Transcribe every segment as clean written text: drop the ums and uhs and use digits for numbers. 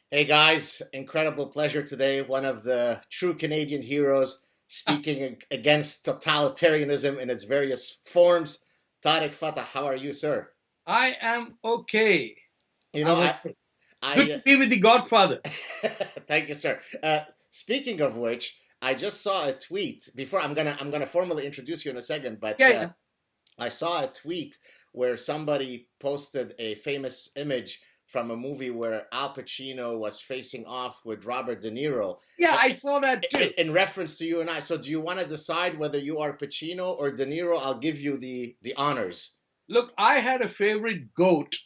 Hey guys, incredible pleasure today. One of the true Canadian heroes speaking against totalitarianism in its various forms. Tarek Fatah, how are you, sir? I am okay. You know, I'm I, okay. Good I to be with the Godfather. thank you, sir. Speaking of which, I just saw a tweet. Before I'm gonna formally introduce you in a second, but Yeah, yeah. I saw a tweet where somebody posted a famous image from a movie where Al Pacino was facing off with Robert De Niro Yeah, I saw that too. in reference to you and I. So do you want to decide whether you are Pacino or De Niro? I'll give you the honors. Look, I had a favorite goat,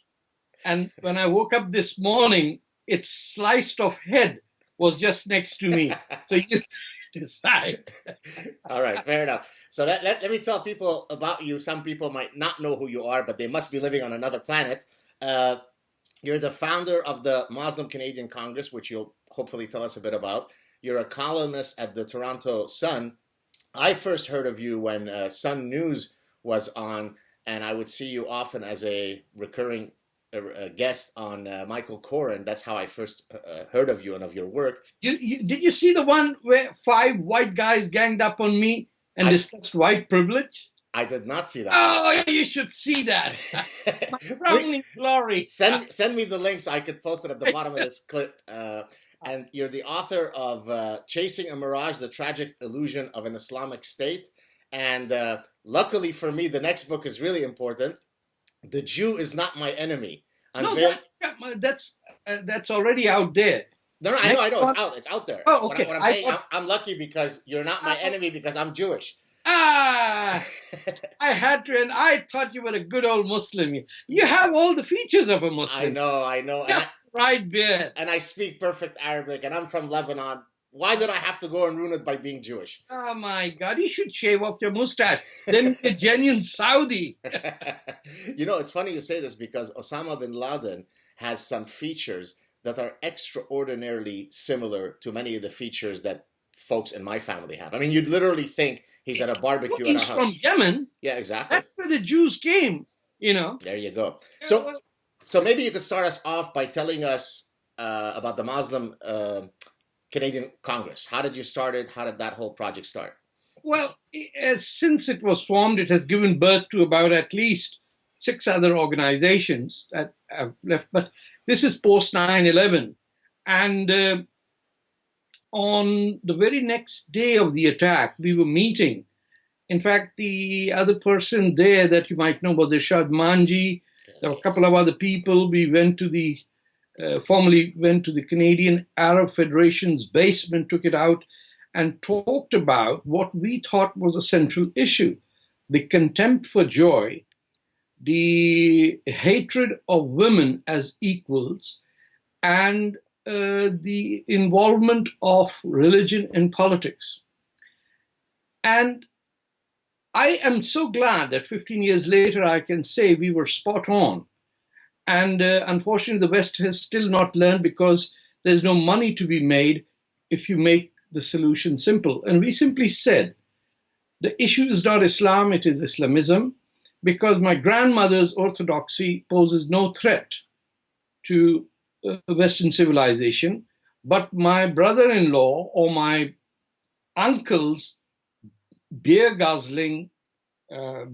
and when I woke up this morning, its sliced off head was just next to me. So you decide. All right, fair enough. So let me tell people about you. Some people might not know who you are, but they must be living on another planet. Uh, you're the founder of the Muslim Canadian Congress, which you'll hopefully tell us a bit about. You're a columnist at the Toronto Sun. I first heard of you when Sun News was on, and I would see you often as a recurring guest on Michael Corrin. That's how I first heard of you and of your work. Did you see the one where five white guys ganged up on me and I discussed white privilege? I did not see that one. Oh, you should see that. My Please crowning glory. send me the link so I could post it at the bottom of this clip. And you're the author of Chasing a Mirage, The Tragic Illusion of an Islamic State. And luckily for me, the next book is really important. The Jew is Not My Enemy. No, Unveil- that's already out there. no, I know, Next it's out there. Oh, okay. What I'm I saying, thought, I'm lucky because you're not my enemy because I'm Jewish. ah, I had to, and I thought you were a good old Muslim. You have all the features of a Muslim. I know, Just the right beard. and I speak perfect Arabic, and I'm from Lebanon. Why did I have to go and ruin it by being Jewish? Oh my God, you should shave off your mustache. Then you're a genuine Saudi. You know, it's funny you say this because Osama bin Laden has some features that are extraordinarily similar to many of the features that folks in my family have. I mean, you'd literally think he's at a barbecue at He's our house. from Yemen. Yeah, exactly. That's where the Jews came, you know. There you go. Yeah, So maybe you could start us off by telling us about the Muslim Canadian Congress. How did you start it? How did that whole project start? Well, since it was formed, it has given birth to about at least six other organizations that have left. But this is post 9/11. And on the very next day of the attack, we were meeting. In fact, the other person there that you might know was Irshad Manji. There were a couple of other people. We went to formally went to the Canadian Arab Federation's basement, took it out, and talked about what we thought was a central issue: the contempt for joy, the hatred of women as equals, and the involvement of religion in politics. And I am so glad that 15 years later I can say we were spot on. And unfortunately, the West has still not learned because there's no money to be made if you make the solution simple. And we simply said, the issue is not Islam, it is Islamism, because my grandmother's orthodoxy poses no threat to Western civilization, but my brother-in-law or my uncle's beer guzzling,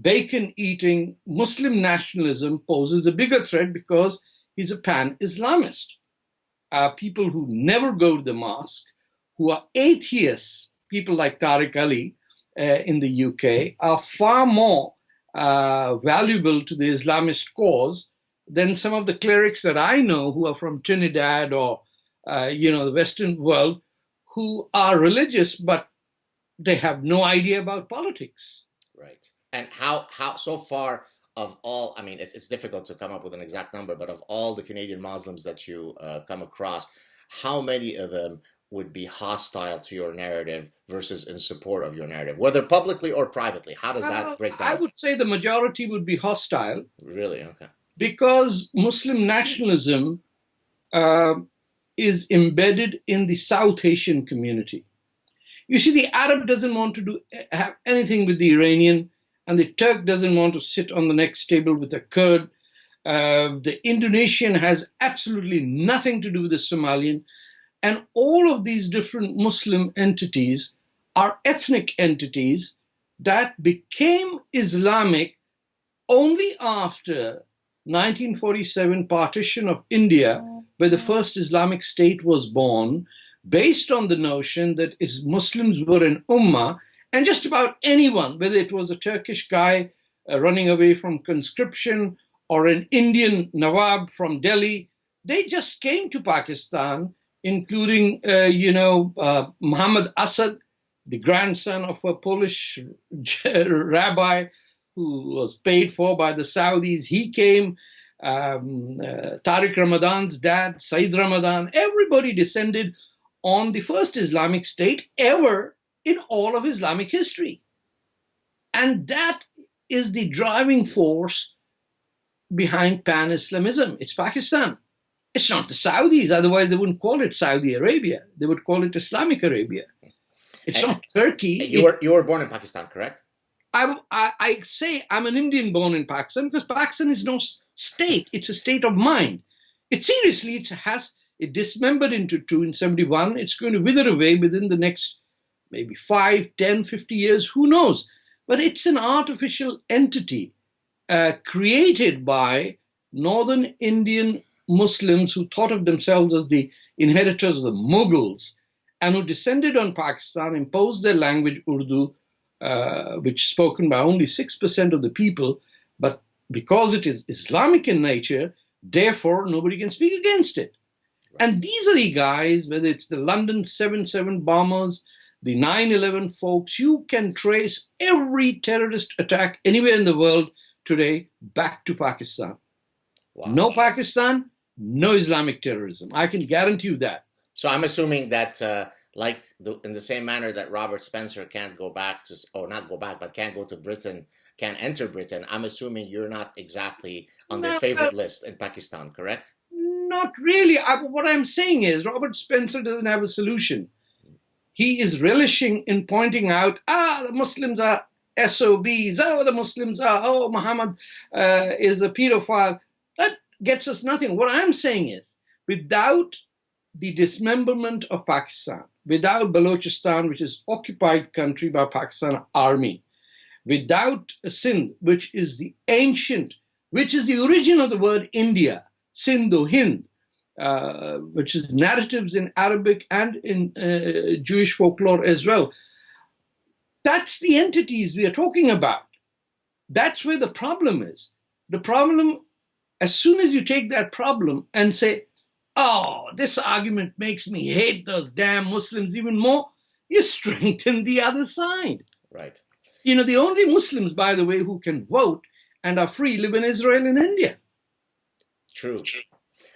bacon eating Muslim nationalism poses a bigger threat because he's a pan-Islamist. People who never go to the mosque, who are atheists, people like Tarek Ali in the UK, are far more valuable to the Islamist cause than some of the clerics that I know who are from Trinidad or the Western world, who are religious but they have no idea about politics. Right. And how so far of all, I mean, it's difficult to come up with an exact number, but of all the Canadian Muslims that you come across, how many of them would be hostile to your narrative versus in support of your narrative, whether publicly or privately? How does that break down? I would say the majority would be hostile. Really? Okay. Because Muslim nationalism is embedded in the South Asian community. You see, the Arab doesn't want to have anything with the Iranian, and the Turk doesn't want to sit on the next table with a Kurd. The Indonesian has absolutely nothing to do with the Somalian. And all of these different Muslim entities are ethnic entities that became Islamic only after 1947 partition of India, where the first Islamic state was born, based on the notion that Muslims were an ummah, and just about anyone, whether it was a Turkish guy running away from conscription or an Indian Nawab from Delhi, they just came to Pakistan, including, Muhammad Asad, the grandson of a Polish rabbi who was paid for by the Saudis. He came, Tariq Ramadan's dad, Said Ramadan, everybody descended on the first Islamic state ever in all of Islamic history. And that is the driving force behind Pan-Islamism. It's Pakistan. It's not the Saudis, otherwise they wouldn't call it Saudi Arabia. They would call it Islamic Arabia. It's not Turkey. You were born in Pakistan, correct? I say I'm an Indian born in Pakistan because Pakistan is no state. It's a state of mind. It dismembered into two in 71. It's going to wither away within the next maybe 5, 10, 50 years. Who knows? But it's an artificial entity created by northern Indian Muslims who thought of themselves as the inheritors of the Mughals and who descended on Pakistan, imposed their language, Urdu, which is spoken by only 6% of the people, but because it is Islamic in nature, therefore nobody can speak against it. Right. And these are the guys, whether it's the London 7/7 bombers, the 9/11 folks, you can trace every terrorist attack anywhere in the world today back to Pakistan. Wow. No Pakistan, no Islamic terrorism. I can guarantee you that. So I'm assuming that in the same manner that Robert Spencer can't go back to, or not go back, but can't go to Britain, can't enter Britain, I'm assuming you're not exactly on their favorite list in Pakistan, correct? Not really. What I'm saying is Robert Spencer doesn't have a solution. He is relishing in pointing out, the Muslims are SOBs, the Muslims are, Muhammad is a pedophile. That gets us nothing. What I'm saying is, without the dismemberment of Pakistan, without Balochistan, which is occupied country by Pakistan army, without Sindh, which is the origin of the word India, Sindh or Hind, which is narratives in Arabic and in Jewish folklore as well. That's the entities we are talking about. That's where the problem is. The problem, as soon as you take that problem and say, this argument makes me hate those damn Muslims even more, you strengthen the other side. Right. The only Muslims, by the way, who can vote and are free live in Israel and India. True.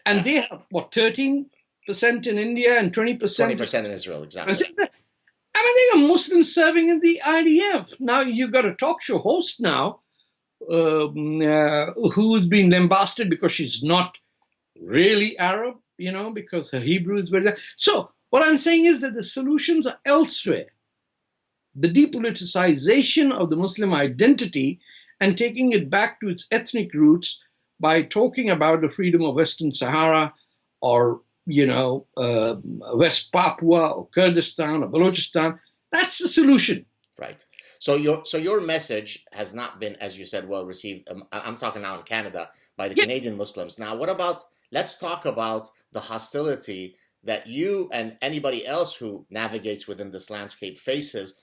And they have, 13% in India and 20%? 20% in Israel, exactly. They are Muslims serving in the IDF. Now you've got a talk show host now who's been lambasted because she's not really Arab, because her Hebrew is very... So what I'm saying is that the solutions are elsewhere. The depoliticization of the Muslim identity and taking it back to its ethnic roots by talking about the freedom of Western Sahara or, West Papua or Kurdistan or Balochistan, that's the solution. Right. So your message has not been, as you said, well received. I'm talking now in Canada by the Canadian Muslims. Now, let's talk about the hostility that you and anybody else who navigates within this landscape faces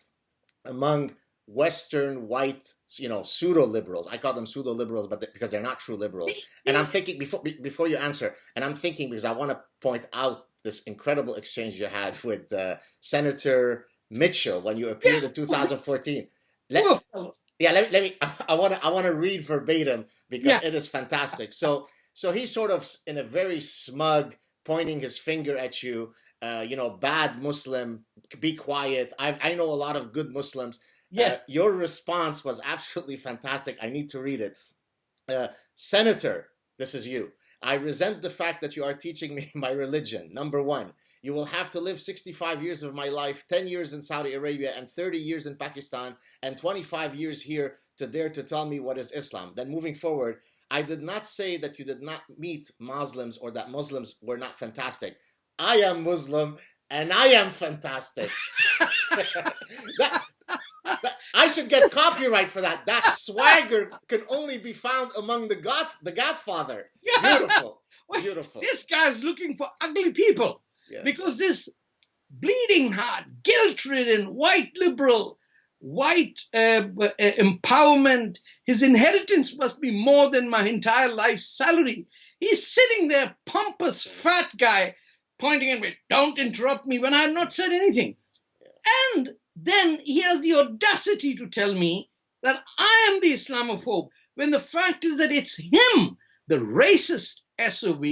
among Western white, pseudo-liberals. I call them pseudo-liberals, because they're not true liberals. And I'm thinking, before you answer, because I want to point out this incredible exchange you had with Senator Mitchell when you appeared in 2014. Let me. I want to read verbatim because it is fantastic. So he's sort of in a very smug, pointing his finger at you. Bad Muslim, be quiet. I know a lot of good Muslims. Yes. Your response was absolutely fantastic. I need to read it. Senator, this is you. I resent the fact that you are teaching me my religion. Number one, you will have to live 65 years of my life, 10 years in Saudi Arabia and 30 years in Pakistan and 25 years here to dare to tell me what is Islam. Then moving forward, I did not say that you did not meet Muslims or that Muslims were not fantastic. I am Muslim and I am fantastic. that, I should get copyright for that. That swagger can only be found among the Godfather. Yeah. Beautiful. Well, Beautiful. This guy's looking for ugly people because this bleeding heart, guilt-ridden, white liberal, white empowerment, his inheritance must be more than my entire life's salary. He's sitting there, pompous, fat guy, pointing at me, don't interrupt me when I have not said anything. And then he has the audacity to tell me that I am the Islamophobe, when the fact is that it's him, the racist SOB,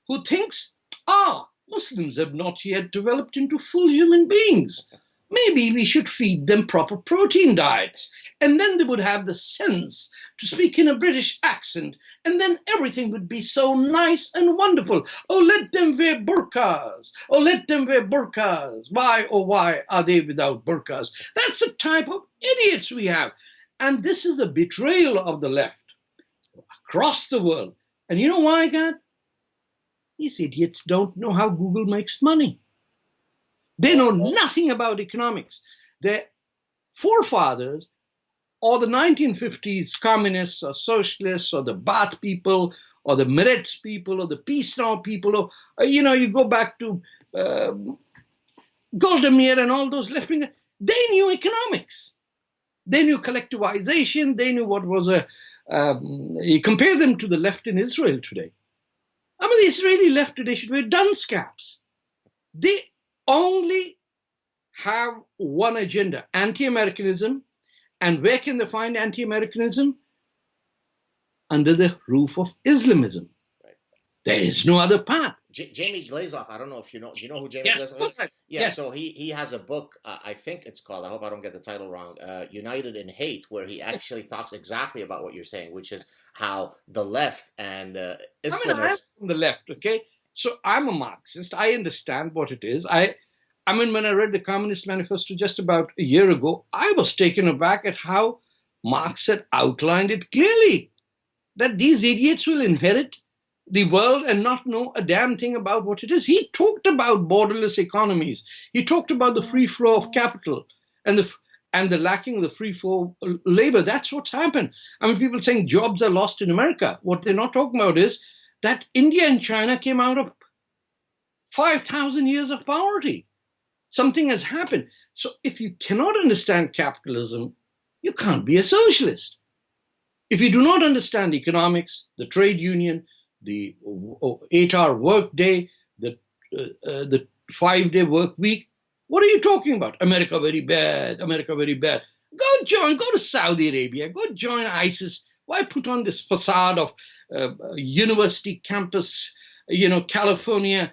who thinks, Muslims have not yet developed into full human beings. Maybe we should feed them proper protein diets. And then they would have the sense to speak in a British accent. And then everything would be so nice and wonderful. Oh, let them wear burqas. Oh, let them wear burqas. Why, oh, why are they without burqas? That's the type of idiots we have. And this is a betrayal of the left across the world. And you know why, God? These idiots don't know how Google makes money. They know nothing about economics. Their forefathers, or the 1950s communists or socialists or the Baath people or the Meretz people or the Peace Now people, or you go back to Golda Meir and all those left-wing, they knew economics. They knew collectivization. They knew what was you compare them to the left in Israel today. I mean, the Israeli left today should wear dunce caps. They only have one agenda, anti-Americanism. And where can they find anti-Americanism? Under the roof of Islamism. Right. There is no other path. Jamie Glazoff, I don't know if you know. Do you know who Jamie Glazoff is? Yes. So he has a book, I think it's called, I hope I don't get the title wrong, United in Hate, where he actually talks exactly about what you're saying, which is how the left and Islamists... I'm from the left, okay? So I'm a Marxist. I understand what it is. I mean, when I read the Communist Manifesto just about a year ago, I was taken aback at how Marx had outlined it clearly, that these idiots will inherit the world and not know a damn thing about what it is. He talked about borderless economies. He talked about the free flow of capital and the lacking of the free flow of labor. That's what's happened. I mean, people saying jobs are lost in America. What they're not talking about is that India and China came out of 5,000 years of poverty. Something has happened. So if you cannot understand capitalism, you can't be a socialist. If you do not understand economics, the trade union, the 8-hour work day, the 5-day work week, what are you talking about? America very bad, America very bad. Go to Saudi Arabia, go join ISIS. Why put on this facade of university campus, California,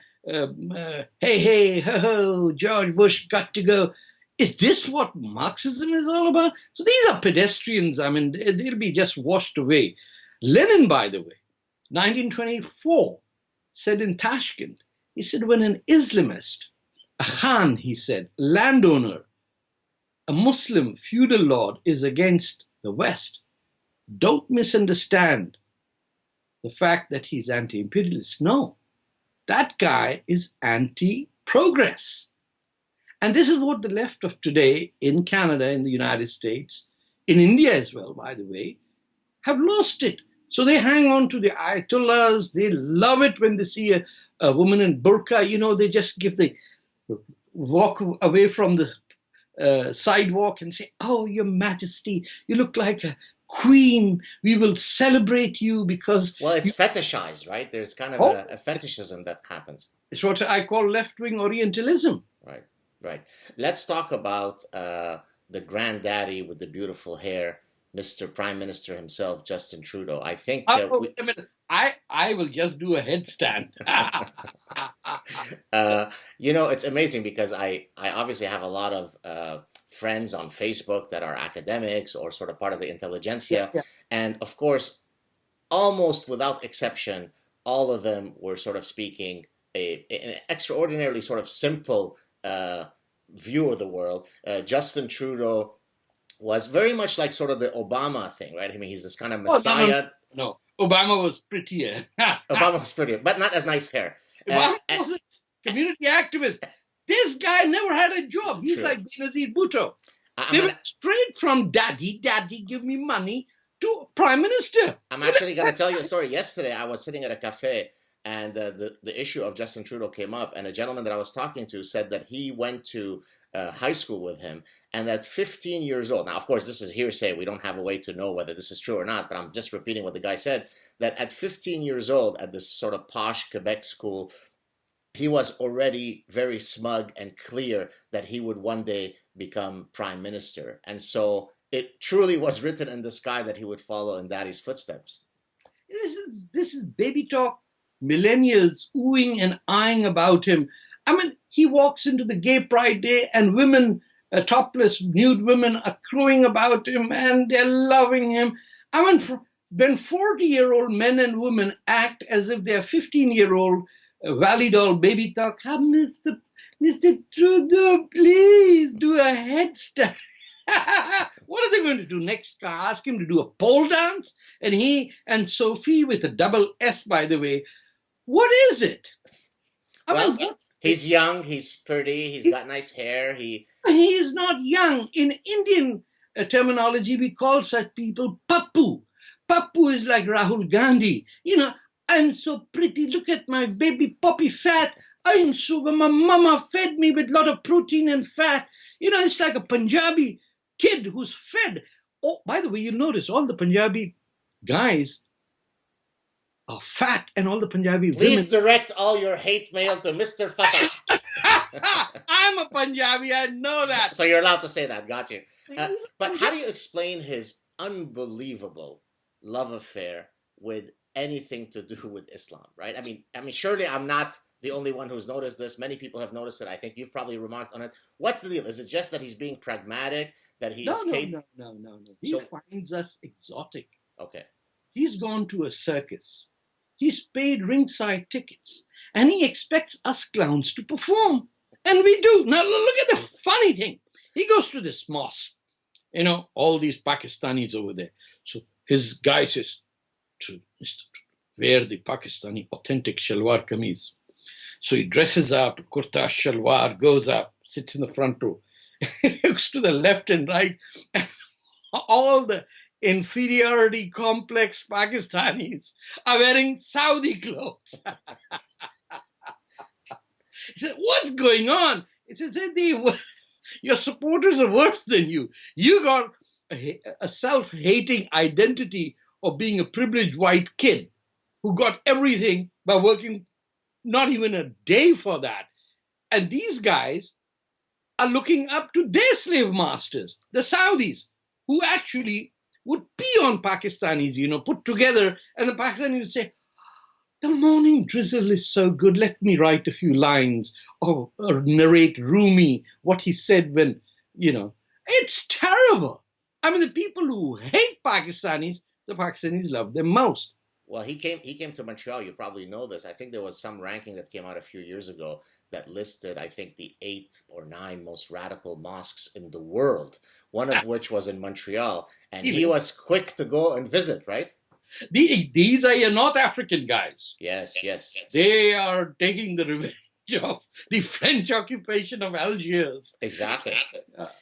hey, ho, George Bush got to go. Is this what Marxism is all about? So these are pedestrians. I mean, they'll be just washed away. Lenin, by the way, 1924, said in Tashkent, he said, when an Islamist, a Khan, he said, landowner, a Muslim feudal lord is against the West, don't misunderstand the fact that he's anti-imperialist. No, that guy is anti-progress. And this is what the left of today in Canada, in the United States, in India as well, by the way, have lost it. So they hang on to the Ayatollahs. They love it when they see a woman in burqa. They just give the walk away from the sidewalk and say, oh, Your Majesty, you look like a queen. We will celebrate you because... Well, it's fetishized, right? There's kind of a fetishism that happens. It's what I call left-wing Orientalism. Right. Let's talk about the granddaddy with the beautiful hair, Mr. Prime Minister himself, Justin Trudeau. I think... wait a minute. I will just do a headstand. It's amazing because I obviously have a lot of friends on Facebook that are academics or sort of part of the intelligentsia. Yeah. And of course, almost without exception, all of them were sort of speaking an extraordinarily sort of simple view of the world. Justin Trudeau was very much like sort of the Obama thing, right? I mean, he's this kind of messiah. No. Obama was prettier. Obama was pretty, but not as nice hair. Obama was a community activist. This guy never had a job. He's True. like Benazir Bhutto. They went straight from daddy, give me money, to prime minister. I'm actually going to tell you a story. Yesterday, I was sitting at a cafe, and the issue of Justin Trudeau came up, and a gentleman that I was talking to said that he went to high school with him, and at 15 years old, now, of course, this is hearsay. We don't have a way to know whether this is true or not, but I'm just repeating what the guy said, that at 15 years old, at this sort of posh Quebec school, he was already very smug and clear that he would one day become prime minister. And so it truly was written in the sky that he would follow in daddy's footsteps. This is baby talk. Millennials oohing and eyeing about him. I mean, he walks into the gay pride day and women, topless nude women, are crowing about him and they're loving him. I mean, when 40-year-old men and women act as if they're 15-year-old Valley doll baby talk, Mr. Trudeau, please do a headstand. What are they going to do next? Ask him to do a pole dance? And he and Sophie, with a double S, by the way, what is it? I mean, he's young, he's pretty, he's got nice hair. He is not young. In Indian terminology, we call such people pappu. Pappu is like Rahul Gandhi. You know, I'm so pretty. Look at my baby poppy fat. I'm so, my mama fed me with a lot of protein and fat. You know, it's like a Punjabi kid who's fed. Oh, by the way, you notice all the Punjabi guys are fat and all the Punjabi Please women. direct all your hate mail to Mr. Fatah. I'm a Punjabi, I know that. So you're allowed to say that, got you. But how do you explain his unbelievable love affair with anything to do with Islam, right? I mean, surely I'm not the only one who's noticed this. Many people have noticed it. I think you've probably remarked on it. What's the deal? Is it just that he's being pragmatic, that he is... No. He finds us exotic. Okay. He's gone to a circus. He's paid ringside tickets. And he expects us clowns to perform. And we do. Now, look at the funny thing. He goes to this mosque. You know, all these Pakistanis over there. So his guy says, Mr. Wear the Pakistani authentic shalwar kameez. So he dresses up, kurta shalwar, goes up, sits in the front row. He looks to the left and right. And all the inferiority complex Pakistanis are wearing Saudi clothes. He said, what's going on? He said, your supporters are worse than you. You got a self-hating identity of being a privileged white kid who got everything by working not even a day for that. And these guys are looking up to their slave masters, the Saudis, who actually would pee on Pakistanis, you know, put together, and the Pakistanis would say, the morning drizzle is so good, let me write a few lines or narrate Rumi, what he said when, you know, it's terrible. I mean, the people who hate Pakistanis, the Pakistanis love them most. Well, he came to Montreal. You probably know this. I think there was some ranking that came out a few years ago that listed, I think, the 8 or 9 most radical mosques in the world, one of which was in Montreal. And he was quick to go and visit, right? These are your North African guys. Yes. They are taking the revenge of the French occupation of Algiers. Exactly.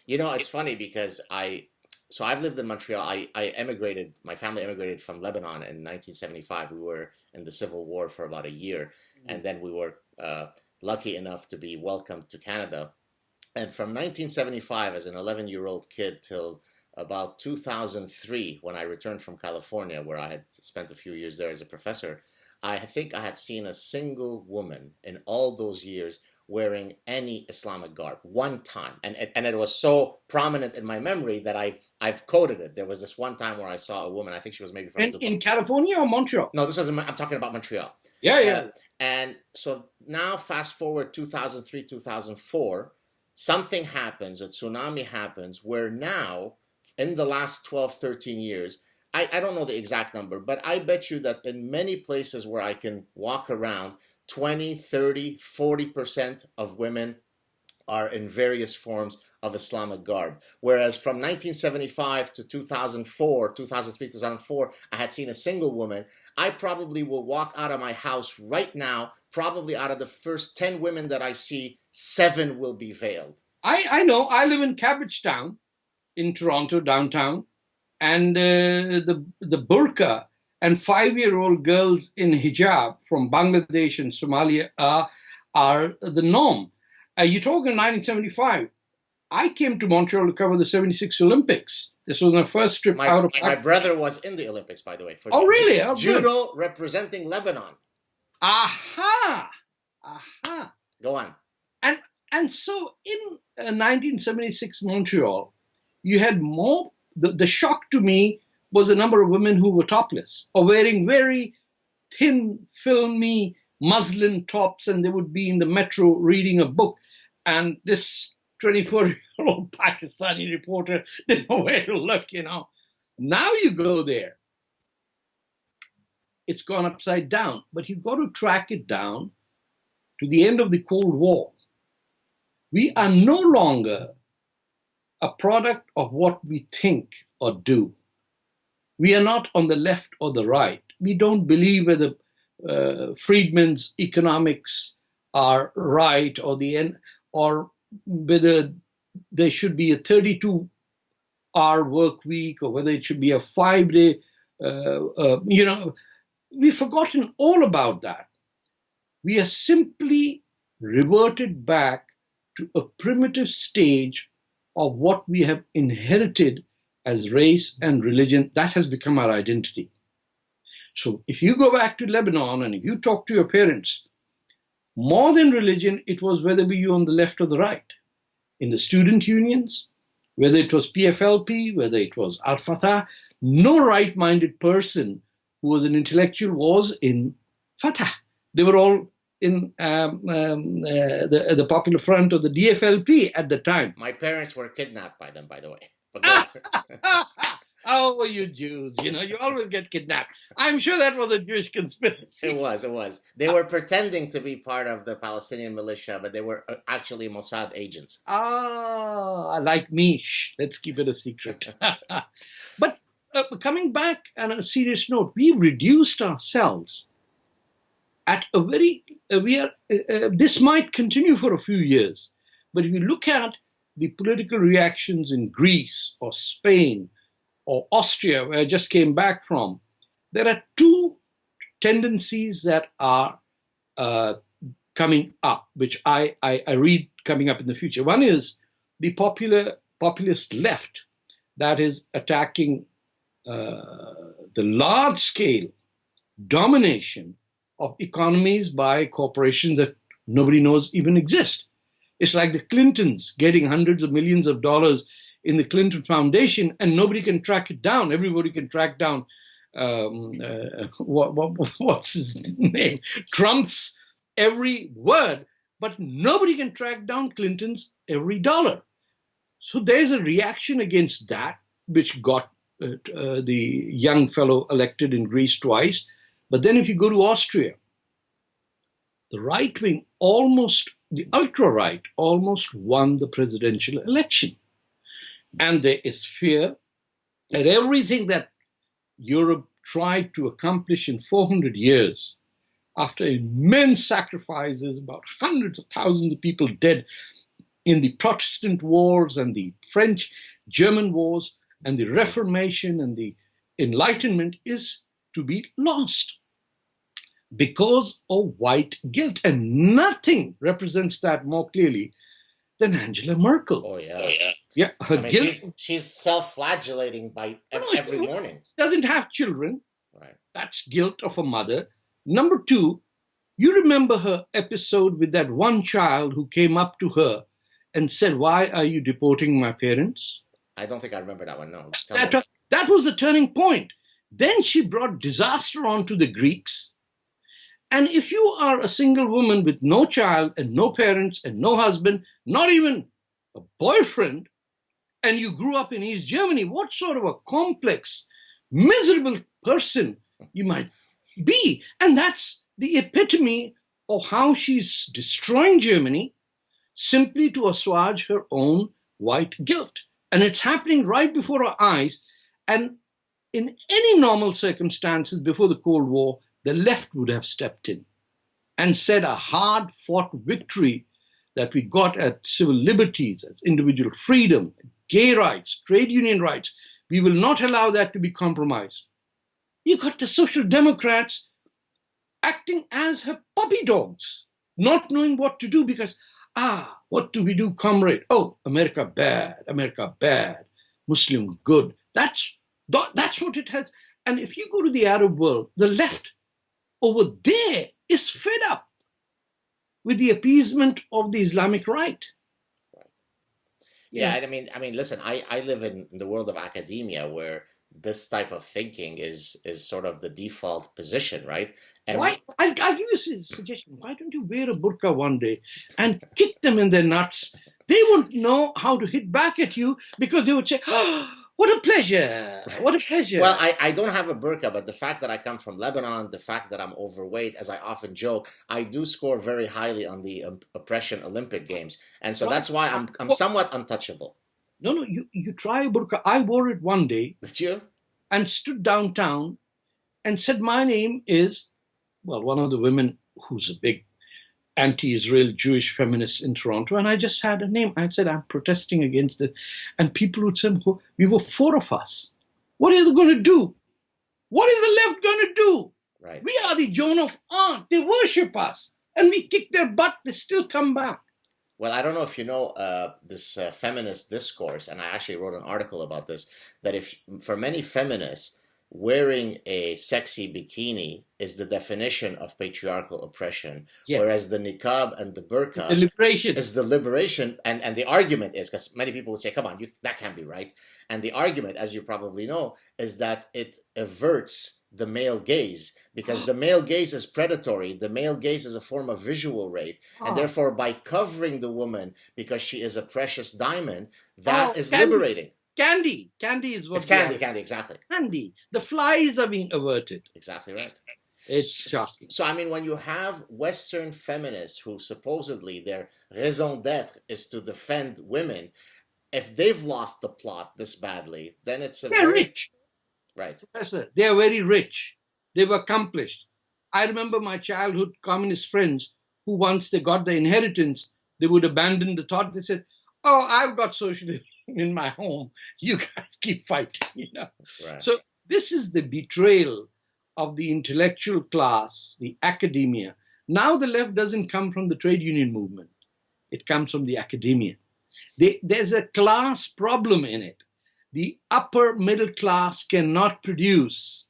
You know, it's funny because I've lived in Montreal. I emigrated, my family emigrated from Lebanon in 1975. We were in the Civil War for about a year. And then we were lucky enough to be welcomed to Canada. And from 1975, as an 11-year-old kid, till about 2003, when I returned from California, where I had spent a few years there as a professor, I think I had seen a single woman in all those years wearing any Islamic garb one time, and it was so prominent in my memory that I've coded it. There was this one time where I saw a woman. I think she was maybe from in California or Montreal. No, this was I'm talking about Montreal. Yeah. And so now, fast forward 2003, 2004, something happens. A tsunami happens where now, in the last 12, 13 years, I don't know the exact number, but I bet you that in many places where I can walk around, 20, 30, 40% of women are in various forms of Islamic garb. Whereas from 1975 to 2004, 2003, 2004, I had seen a single woman. I probably will walk out of my house right now, probably out of the first 10 women that I see, 7 will be veiled. I know. I live in Cabbagetown in Toronto, downtown, and the burqa and 5-year-old girls in hijab from Bangladesh and Somalia are the norm. You talk in 1975. I came to Montreal to cover the 76 Olympics. This was my first trip out of My brother was in the Olympics, by the way. For really? Oh, judo representing Lebanon. Aha! Go on. And so in 1976 Montreal, you had more. The shock to me was the number of women who were topless or wearing very thin, filmy muslin tops, and they would be in the metro reading a book. And this 24-year-old Pakistani reporter didn't know where to look, Now you go there. It's gone upside down. But you've got to track it down to the end of the Cold War. We are no longer a product of what we think or do. We are not on the left or the right. We don't believe whether Friedman's economics are right or whether there should be a 32-hour work week or whether it should be a 5-day. We've forgotten all about that. We are simply reverted back to a primitive stage of what we have inherited as race and religion. That has become our identity. So if you go back to Lebanon and if you talk to your parents, more than religion, it was whether you were on the left or the right. In the student unions, whether it was PFLP, whether it was Al-Fatah, no right-minded person who was an intellectual was in Fatah. They were all in the Popular Front or the DFLP at the time. My parents were kidnapped by them, by the way. Oh, you Jews, you always get kidnapped. I'm sure that was a Jewish conspiracy. It was. They were pretending to be part of the Palestinian militia, but they were actually Mossad agents. Like me. Shh, let's keep it a secret. But coming back on a serious note, we reduced ourselves at a very, this might continue for a few years, but if you look at the political reactions in Greece or Spain or Austria, where I just came back from, there are two tendencies that are coming up, which I read coming up in the future. One is the populist left that is attacking the large-scale domination of economies by corporations that nobody knows even exist. It's like the Clintons getting hundreds of millions of dollars in the Clinton Foundation, and nobody can track it down. Everybody can track down what's his name? Trump's every word, but nobody can track down Clinton's every dollar. So there's a reaction against that, which got the young fellow elected in Greece twice. But then if you go to Austria, the right wing the ultra-right almost won the presidential election. And there is fear that everything that Europe tried to accomplish in 400 years, after immense sacrifices, about hundreds of thousands of people dead in the Protestant wars and the French-German wars and the Reformation and the Enlightenment, is to be lost because of white guilt. And nothing represents that more clearly than Angela Merkel. Oh, yeah. Yeah, her guilt. She's self-flagellating every morning. Doesn't have children. Right. That's guilt of a mother. Number two, you remember her episode with that one child who came up to her and said, "Why are you deporting my parents?" I don't think I remember that one, no. That was the turning point. Then she brought disaster onto the Greeks. And if you are a single woman with no child and no parents and no husband, not even a boyfriend, and you grew up in East Germany, what sort of a complex, miserable person you might be. And that's the epitome of how she's destroying Germany simply to assuage her own white guilt. And it's happening right before our eyes. And in any normal circumstances before the Cold War, the left would have stepped in and said a hard-fought victory that we got at civil liberties, as individual freedom, gay rights, trade union rights, we will not allow that to be compromised. You got the Social Democrats acting as her puppy dogs, not knowing what to do because, what do we do, comrade? Oh, America bad, Muslim good. That's what it has. And if you go to the Arab world, the left over there is fed up with the appeasement of the Islamic right. Yeah, I mean, listen, I live in the world of academia where this type of thinking is sort of the default position, right? And Why? I'll give you a suggestion. Why don't you wear a burqa one day and kick them in their nuts? They won't know how to hit back at you because they would say, oh, what a pleasure. What a pleasure. Well, I don't have a burqa, but the fact that I come from Lebanon, the fact that I'm overweight, as I often joke, I do score very highly on the oppression Olympic Games. And so that's why I'm somewhat untouchable. No, you try a burqa. I wore it one day. Did you? And stood downtown and said, my name is, well, one of the women who's a big anti-Israel Jewish feminist in Toronto, and I just had a name. I said, I'm protesting against it. And people would say, we were 4 of us. What are they going to do? What is the left going to do? Right. We are the Joan of Arc. They worship us. And we kick their butt. They still come back. Well, I don't know if you know this feminist discourse, and I actually wrote an article about this, that if for many feminists, wearing a sexy bikini is the definition of patriarchal oppression, yes. Whereas the niqab and the burqa is the liberation. And the argument is, because many people would say, come on, that can't be right. And the argument, as you probably know, is that it averts the male gaze, because the male gaze is predatory. The male gaze is a form of visual rape. And therefore, by covering the woman because she is a precious diamond, that is liberating. Candy is what it's candy, exactly. Candy. The flies are being averted. Exactly right. It's shocking. So, I mean, when you have Western feminists who supposedly their raison d'etre is to defend women, if they've lost the plot this badly, then they're rich. Right. Professor, they are very rich. They've accomplished. I remember my childhood communist friends who once they got their inheritance, they would abandon the thought. They said, oh, I've got socialism in my home. You guys keep fighting, you know. Right. So this is the betrayal of the intellectual class, the academia. Now the left doesn't come from the trade union movement. It comes from the academia. There's a class problem in it. The upper middle class cannot produce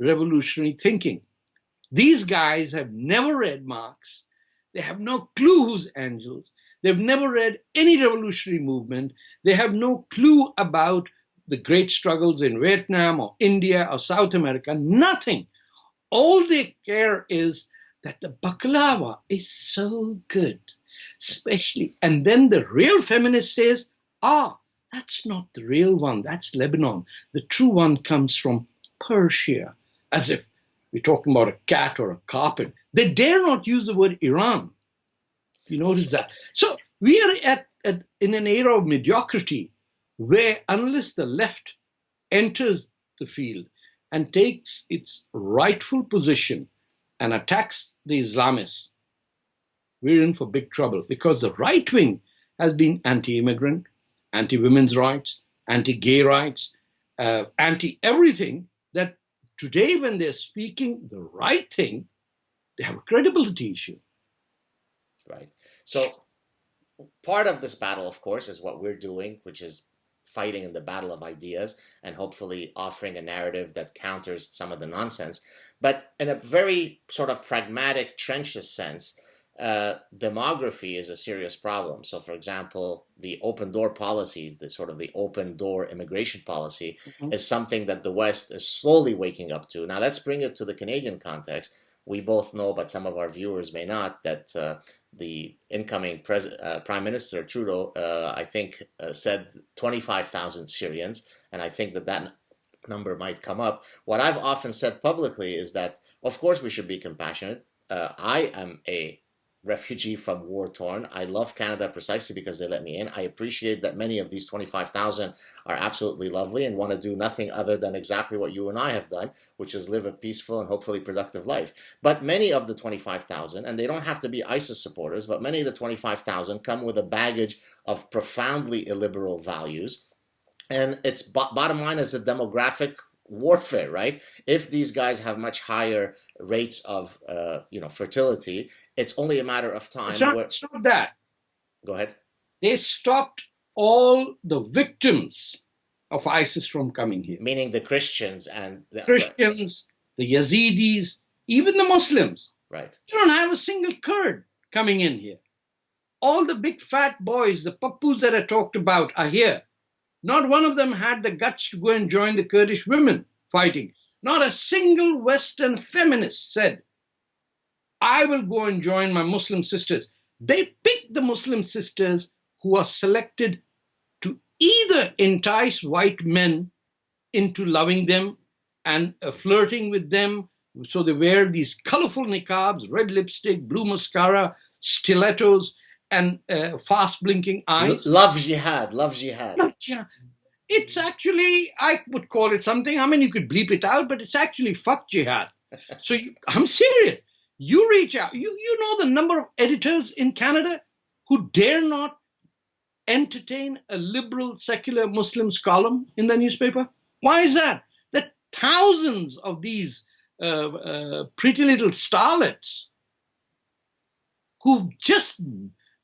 revolutionary thinking. These guys have never read Marx. They have no clue who's Engels. They've never read any revolutionary movement. They have no clue about the great struggles in Vietnam or India or South America. Nothing. All they care is that the baklava is so good, especially. And then the real feminist says, that's not the real one. That's Lebanon. The true one comes from Persia, as if we're talking about a cat or a carpet. They dare not use the word Iran. You notice that. So we are in an era of mediocrity where unless the left enters the field and takes its rightful position and attacks the Islamists, we're in for big trouble, because the right wing has been anti-immigrant, anti-women's rights, anti-gay rights, anti-everything, that today when they're speaking the right thing, they have a credibility issue. Right. So part of this battle, of course, is what we're doing, which is fighting in the battle of ideas and hopefully offering a narrative that counters some of the nonsense. But in a very sort of pragmatic, trenches sense, demography is a serious problem. So, for example, the open door policy, the open door immigration policy, is something that the West is slowly waking up to. Now, let's bring it to the Canadian context. We both know, but some of our viewers may not, that the incoming Prime Minister Trudeau, I think, said 25,000 Syrians, and I think that number might come up. What I've often said publicly is that, of course, we should be compassionate. I am a refugee from war-torn. I love Canada precisely because they let me in. I appreciate that many of these 25,000 are absolutely lovely and want to do nothing other than exactly what you and I have done, which is live a peaceful and hopefully productive life. But many of the 25,000, and they don't have to be ISIS supporters, but many of the 25,000 come with a baggage of profoundly illiberal values. And its bottom line is a demographic warfare, right? If these guys have much higher rates of, fertility, it's only a matter of time. It's not that. Go ahead. They stopped all the victims of ISIS from coming here. Meaning the Christians and the Yazidis, even the Muslims. Right. You don't have a single Kurd coming in here. All the big fat boys, the pappus that I talked about, are here. Not one of them had the guts to go and join the Kurdish women fighting. Not a single Western feminist said, I will go and join my Muslim sisters. They pick the Muslim sisters who are selected to either entice white men into loving them and flirting with them. So they wear these colorful niqabs, red lipstick, blue mascara, stilettos, and fast blinking eyes. Love jihad. It's actually, I would call it something. I mean, you could bleep it out, but it's actually fuck jihad. So I'm serious. You reach out. You know the number of editors in Canada who dare not entertain a liberal secular Muslims column in the newspaper? Why is that? That thousands of these pretty little starlets who just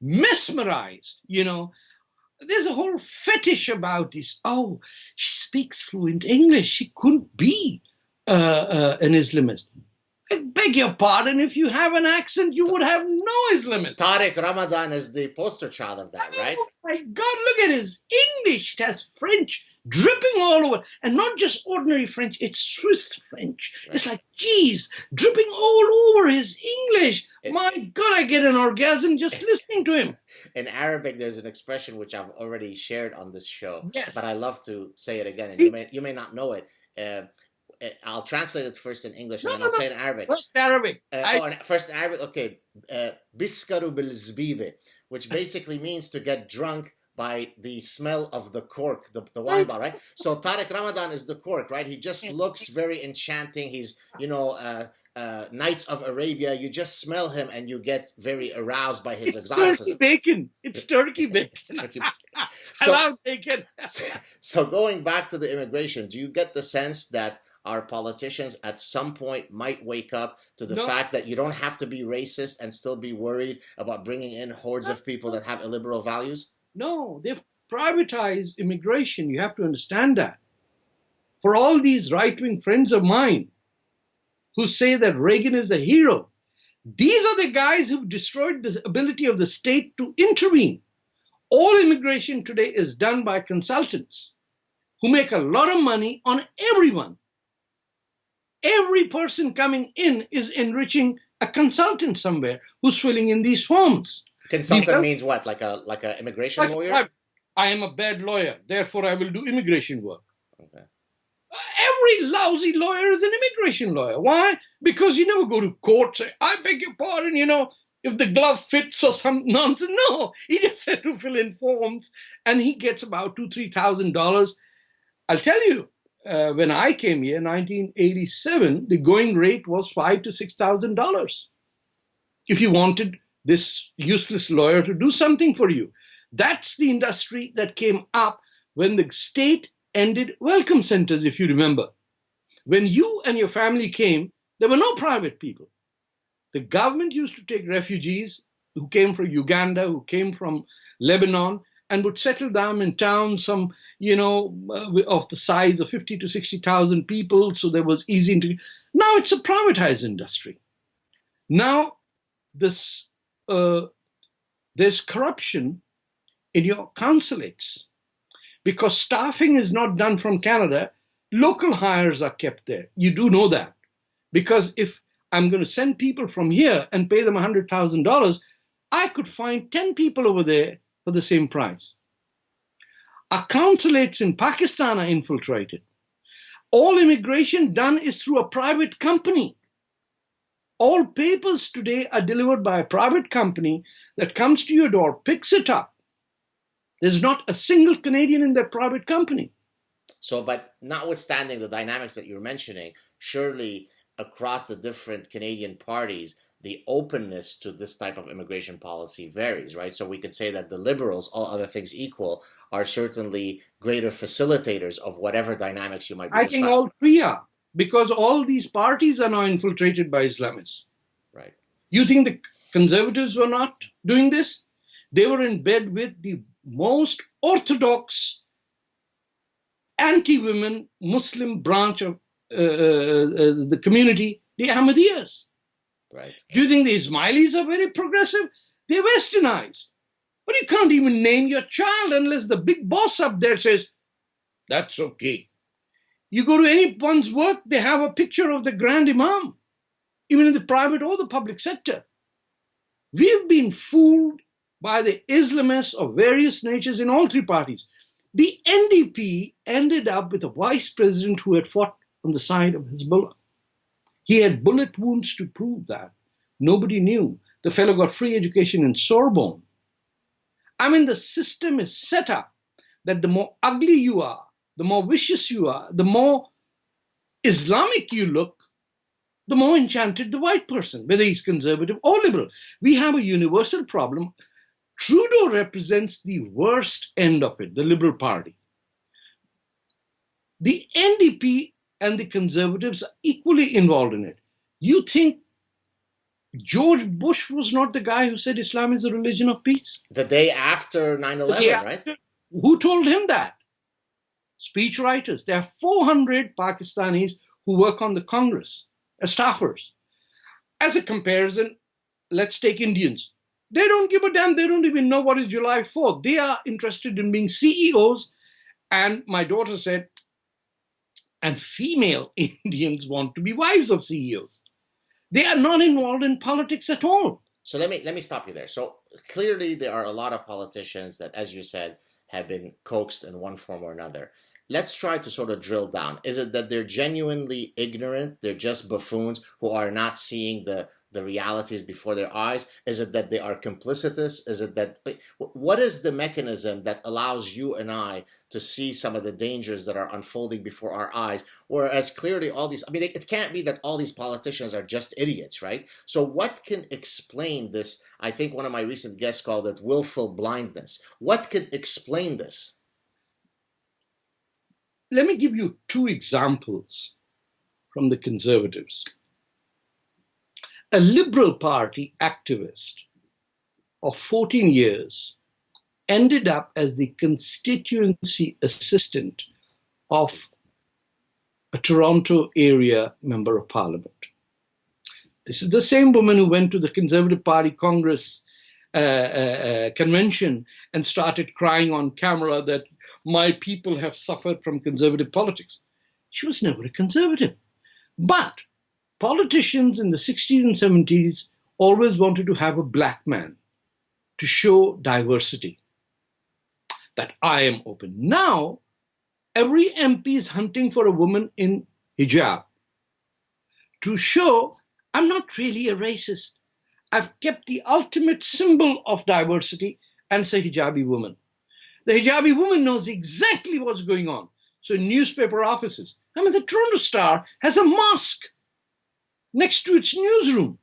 mesmerized, There's a whole fetish about this. Oh, she speaks fluent English. She couldn't be an Islamist. I beg your pardon, if you have an accent, you would have no Islamist. Tariq Ramadan is the poster child of that, right? Oh my God, look at his English. It has French dripping all over. And not just ordinary French, it's Swiss French. Right. It's like, geez, dripping all over his English. My God, I get an orgasm just listening to him. In Arabic, there's an expression which I've already shared on this show, yes, but I love to say it again, and you may not know it. I'll translate it first in English, and then I'll say it in Arabic. First Arabic. First in Arabic, okay. Biskaru bil zbibe, which basically means to get drunk by the smell of the cork, the wine bottle, right? So Tariq Ramadan is the cork, right? He just looks very enchanting. He's, Knights of Arabia. You just smell him and you get very aroused by his exoticism. It's turkey bacon. It's turkey bacon. So, I love bacon. So going back to the immigration, do you get the sense that our politicians at some point might wake up to the fact that you don't have to be racist and still be worried about bringing in hordes of people that have illiberal values? No, they've privatized immigration. You have to understand that. For all these right-wing friends of mine who say that Reagan is the hero, these are the guys who've destroyed the ability of the state to intervene. All immigration today is done by consultants who make a lot of money on everyone. Every person coming in is enriching a consultant somewhere who's filling in these forms. Consultant means what? Like a immigration lawyer? I am a bad lawyer, therefore I will do immigration work. Okay. Every lousy lawyer is an immigration lawyer. Why? Because you never go to court, say, I beg your pardon, if the glove fits or some nonsense. No, he just had to fill in forms and he gets about $2,000-3,000. I'll tell you, when I came here in 1987, the going rate was $5,000 to $6,000. If you wanted this useless lawyer to do something for you. That's the industry that came up when the state ended welcome centers, if you remember. When you and your family came, there were no private people. The government used to take refugees who came from Uganda, who came from Lebanon, and would settle them in towns, some, of the size of 50 to 60,000 people, so there was easy to. Now it's a privatized industry. Now there's corruption in your consulates because staffing is not done from Canada. Local hires are kept there. You do know that. Because if I'm going to send people from here and pay them $100,000, I could find 10 people over there for the same price. Our consulates in Pakistan are infiltrated. All immigration done is through a private company. All papers today are delivered by a private company that comes to your door, picks it up. There's not a single Canadian in that private company. So, but notwithstanding the dynamics that you're mentioning, surely across the different Canadian parties, the openness to this type of immigration policy varies, right? So we could say that the Liberals, all other things equal, are certainly greater facilitators of whatever dynamics you might be I describing. think all three are, because all these parties are now infiltrated by Islamists. Right. You think the Conservatives were not doing this? They were in bed with the most orthodox anti-women Muslim branch of the community, the Ahmadiyas. Right. Do you think the Ismailis are very progressive? They're westernized. But you can't even name your child unless the big boss up there says, that's okay. You go to anyone's work, they have a picture of the Grand Imam, even in the private or the public sector. We've been fooled by the Islamists of various natures in all three parties. The NDP ended up with a vice president who had fought on the side of Hezbollah. He had bullet wounds to prove that. Nobody knew. The fellow got free education in Sorbonne. I mean, the system is set up that the more ugly you are, the more vicious you are, the more Islamic you look, the more enchanted the white person, whether he's conservative or liberal. We have a universal problem. Trudeau represents the worst end of it, the Liberal Party. The NDP and the Conservatives are equally involved in it. You think George Bush was not the guy who said Islam is a religion of peace? The day after 9/11, right? Who told him that? Speechwriters. There are 400 Pakistanis who work on the Congress as staffers. As a comparison, let's take Indians. They don't give a damn. They don't even know what is July 4th. They are interested in being CEOs. And my daughter said, and female Indians want to be wives of CEOs. They are not involved in politics at all. So let me stop you there. So clearly there are a lot of politicians that, as you said, have been coaxed in one form or another. Let's try to sort of drill down. Is it that they're genuinely ignorant? They're just buffoons who are not seeing the realities before their eyes? Is it that they are complicitous? Is it that, what is the mechanism that allows you and I to see some of the dangers that are unfolding before our eyes? Whereas clearly all these, I mean, it can't be that all these politicians are just idiots, right? So what can explain this? I think one of my recent guests called it willful blindness. What could explain this? Let me give you two examples from the Conservatives. A Liberal Party activist of 14 years ended up as the constituency assistant of a Toronto area member of parliament. This is the same woman who went to the Conservative Party Congress convention and started crying on camera that my people have suffered from conservative politics. She was never a conservative. But politicians in the 60s and 70s always wanted to have a black man to show diversity, that I am open. Now, every MP is hunting for a woman in hijab to show I'm not really a racist. I've kept the ultimate symbol of diversity, and it's a hijabi woman. The hijabi woman knows exactly what's going on. So in newspaper offices, I mean, the Toronto Star has a mosque next to its newsroom.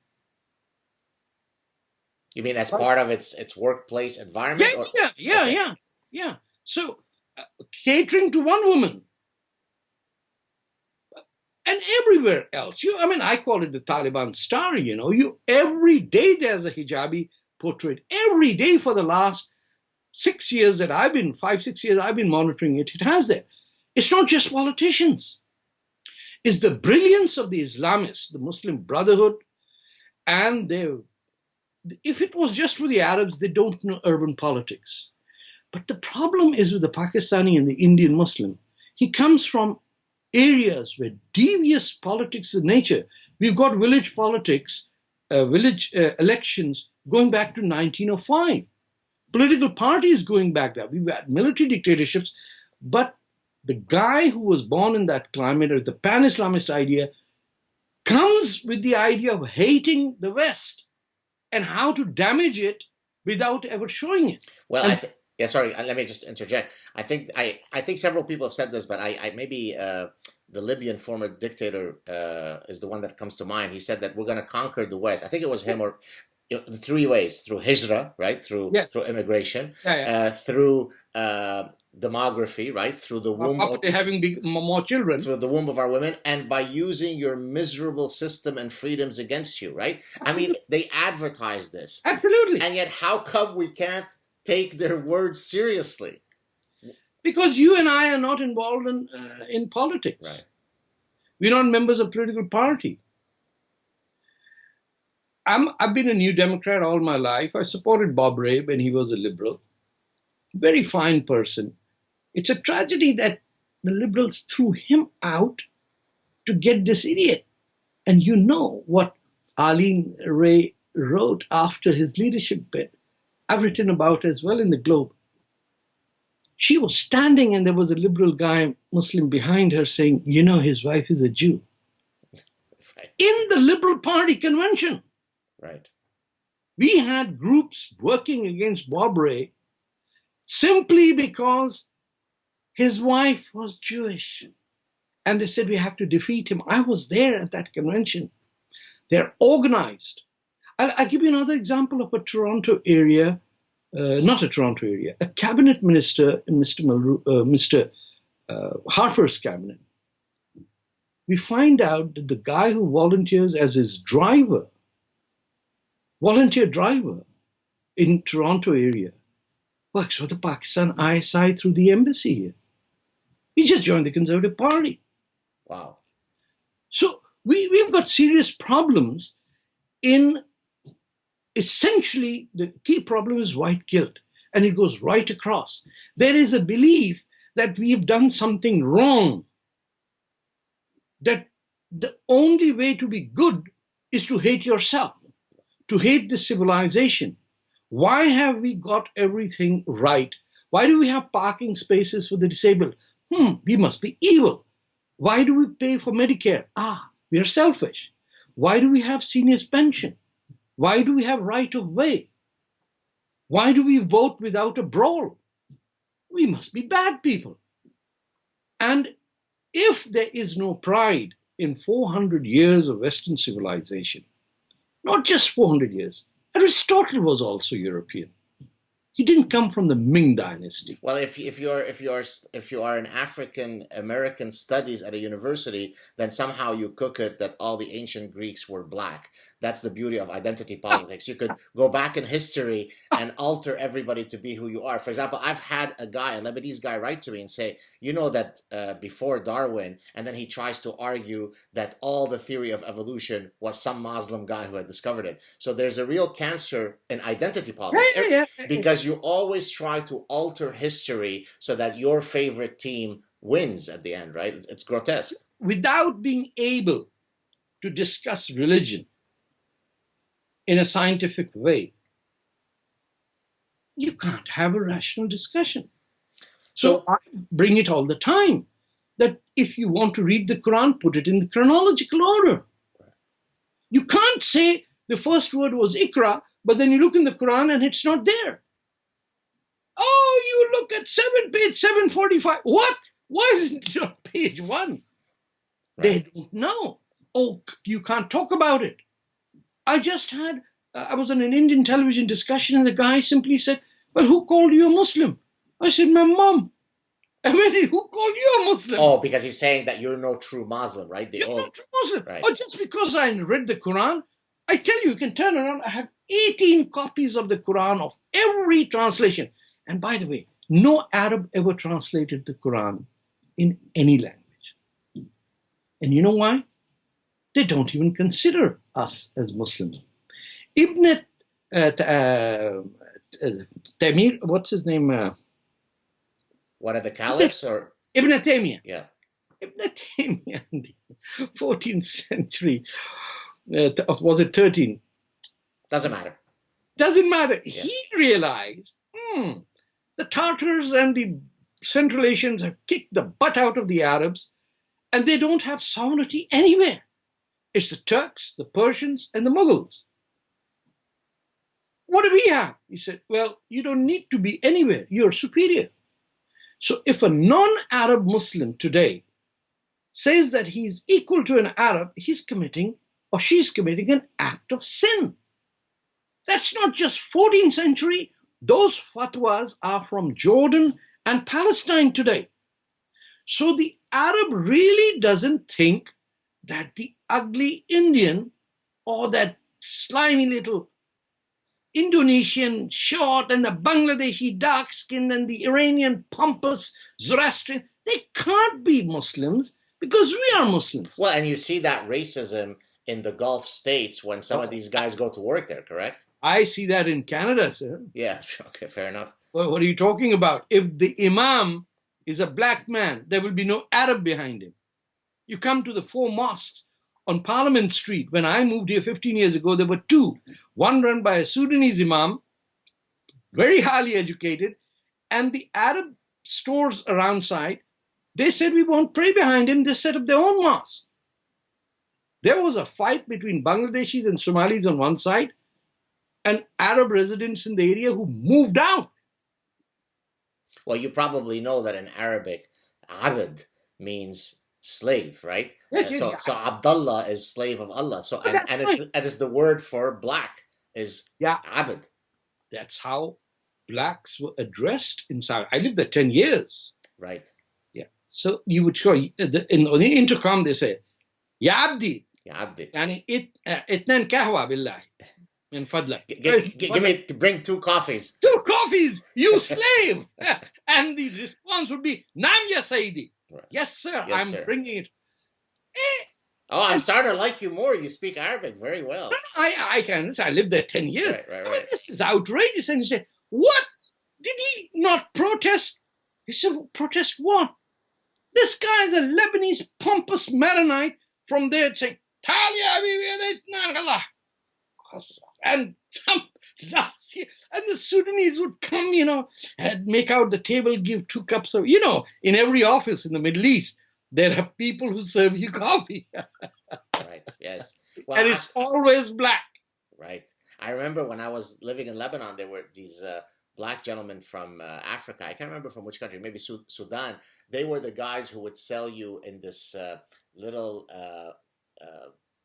You mean as part of its workplace environment? Yeah. So catering to one woman. And everywhere else. I call it the Taliban star, every day there's a hijabi portrait. Every day for the last 6 years that 5-6 years I've been monitoring it, it has that. It's not just politicians. It's the brilliance of the Islamists, the Muslim Brotherhood, and if it was just for the Arabs, they don't know urban politics. But the problem is with the Pakistani and the Indian Muslim. He comes from areas where devious politics is nature. We've got village politics, village elections going back to 1905. Political parties going back there. We've had military dictatorships, but the guy who was born in that climate with the Pan-Islamist idea comes with the idea of hating the West and how to damage it without ever showing it. Well, And yeah, sorry, let me just interject. I think several people have said this, but I maybe the Libyan former dictator is the one that comes to mind. He said that we're going to conquer the West. I think it was him, or in three ways: through hijra, right, through yes, immigration, yeah. through demography, right, through the womb After having more children. through the womb of our women, and by using your miserable system and freedoms against you, right? I mean, they advertise this. Absolutely. And yet, how come we can't take their words seriously? Because you and I are not involved in politics. Right. We're not members of political party. I've been a New Democrat all my life. I supported Bob Rae when he was a liberal. Very fine person. It's a tragedy that the liberals threw him out to get this idiot. And you know what Arlene Ray wrote after his leadership bid. I've written about as well in the Globe. She was standing and there was a liberal guy, Muslim, behind her saying, you know, his wife is a Jew. Right. In the Liberal Party convention. Right. We had groups working against Bob Rae simply because his wife was Jewish. And they said, we have to defeat him. I was there at that convention. They're organized. I'll give you another example of a Toronto area, not a Toronto area, a cabinet minister in Mr. Harper's cabinet. We find out that the guy who volunteers as his volunteer driver in Toronto area, works for the Pakistan ISI through the embassy here. He just joined the Conservative Party. Wow. So we've got serious problems in essentially the key problem is white guilt, and it goes right across. There is a belief that we've done something wrong, that the only way to be good is to hate yourself, to hate the civilization. Why have we got everything right? Why do we have parking spaces for the disabled? We must be evil. Why do we pay for Medicare? We are selfish. Why do we have seniors' pension? Why do we have right of way? Why do we vote without a brawl? We must be bad people. And if there is no pride in 400 years of Western civilization, not just 400 years, Aristotle was also European. He didn't come from the Ming Dynasty. Well, if you are in African American studies at a university, then somehow you cook it that all the ancient Greeks were black. That's the beauty of identity politics. You could go back in history and alter everybody to be who you are. For example, I've had a Lebanese guy, write to me and say, you know that before Darwin, and then he tries to argue that all the theory of evolution was some Muslim guy who had discovered it. So there's a real cancer in identity politics. Because you always try to alter history so that your favorite team wins at the end, right? It's grotesque. Without being able to discuss religion in a scientific way, you can't have a rational discussion. So I bring it all the time, that if you want to read the Quran, put it in the chronological order. You can't say the first word was Iqra, but then you look in the Quran and it's not there. Oh, you look at page 745. What? Why isn't it on page 1? Right. They don't know. Oh, you can't talk about it. I was on an Indian television discussion and the guy simply said, well, who called you a Muslim? I said, my mom. I mean, who called you a Muslim? Oh, because he's saying that you're no true Muslim, right? You're no true Muslim. Right. Or just because I read the Quran, I tell you can turn around. I have 18 copies of the Quran of every translation. And by the way, no Arab ever translated the Quran in any language. And you know why? They don't even consider us as Muslims. Ibn Taymiyyah, what's his name? One of the caliphs or? Ibn Taymiyyah. Yeah. Ibn Taymiyyah in the 14th century, was it 13? Doesn't matter. Doesn't matter. Yeah. He realized, the Tartars and the Central Asians have kicked the butt out of the Arabs, and they don't have sovereignty anywhere. It's the Turks, the Persians, and the Mughals. What do we have? He said, well, you don't need to be anywhere. You're superior. So if a non-Arab Muslim today says that he's equal to an Arab, he's committing or she's committing an act of sin. That's not just 14th century. Those fatwas are from Jordan and Palestine today. So the Arab really doesn't think that the ugly Indian or that slimy little Indonesian short and the Bangladeshi dark-skinned and the Iranian pompous Zoroastrian, they can't be Muslims because we are Muslims. Well, and you see that racism in the Gulf states when some of these guys go to work there, correct? I see that in Canada, sir. Yeah, okay, fair enough. Well, what are you talking about? If the imam is a black man, there will be no Arab behind him. You come to the 4 mosques on Parliament Street. When I moved here 15 years ago, there were 2. One run by a Sudanese imam, very highly educated, and the Arab stores around side, they said we won't pray behind him. They set up their own mosque. There was a fight between Bangladeshis and Somalis on one side and Arab residents in the area who moved out. Well, you probably know that in Arabic, abd means slave, right? Yes, so Abdullah is slave of Allah. So and it's the word for black is abd. That's how blacks were addressed in Saudi. I lived there 10 years. Right. Yeah. So you would show on the intercom they say, Ya Abdi. Ya Abdi. Yani itnan kahwa billahi. Min fadlak. Bring 2 coffees. 2 coffees, you slave. And the response would be, Naam ya Sayyidi. Right. Yes, sir. Yes, I'm bringing it. Oh, I'm starting to like you more. You speak Arabic very well. I can. I lived there 10 years. Right. I mean, this is outrageous. And you say, what? Did he not protest? He said, protest what? This guy is a Lebanese pompous Maronite from there saying, and the Sudanese would come, and make out the table, give 2 cups of, in every office in the Middle East, there are people who serve you coffee. Right, yes. Well, and it's always black. Right. I remember when I was living in Lebanon, there were these black gentlemen from Africa. I can't remember from which country, maybe Sudan. They were the guys who would sell you in this little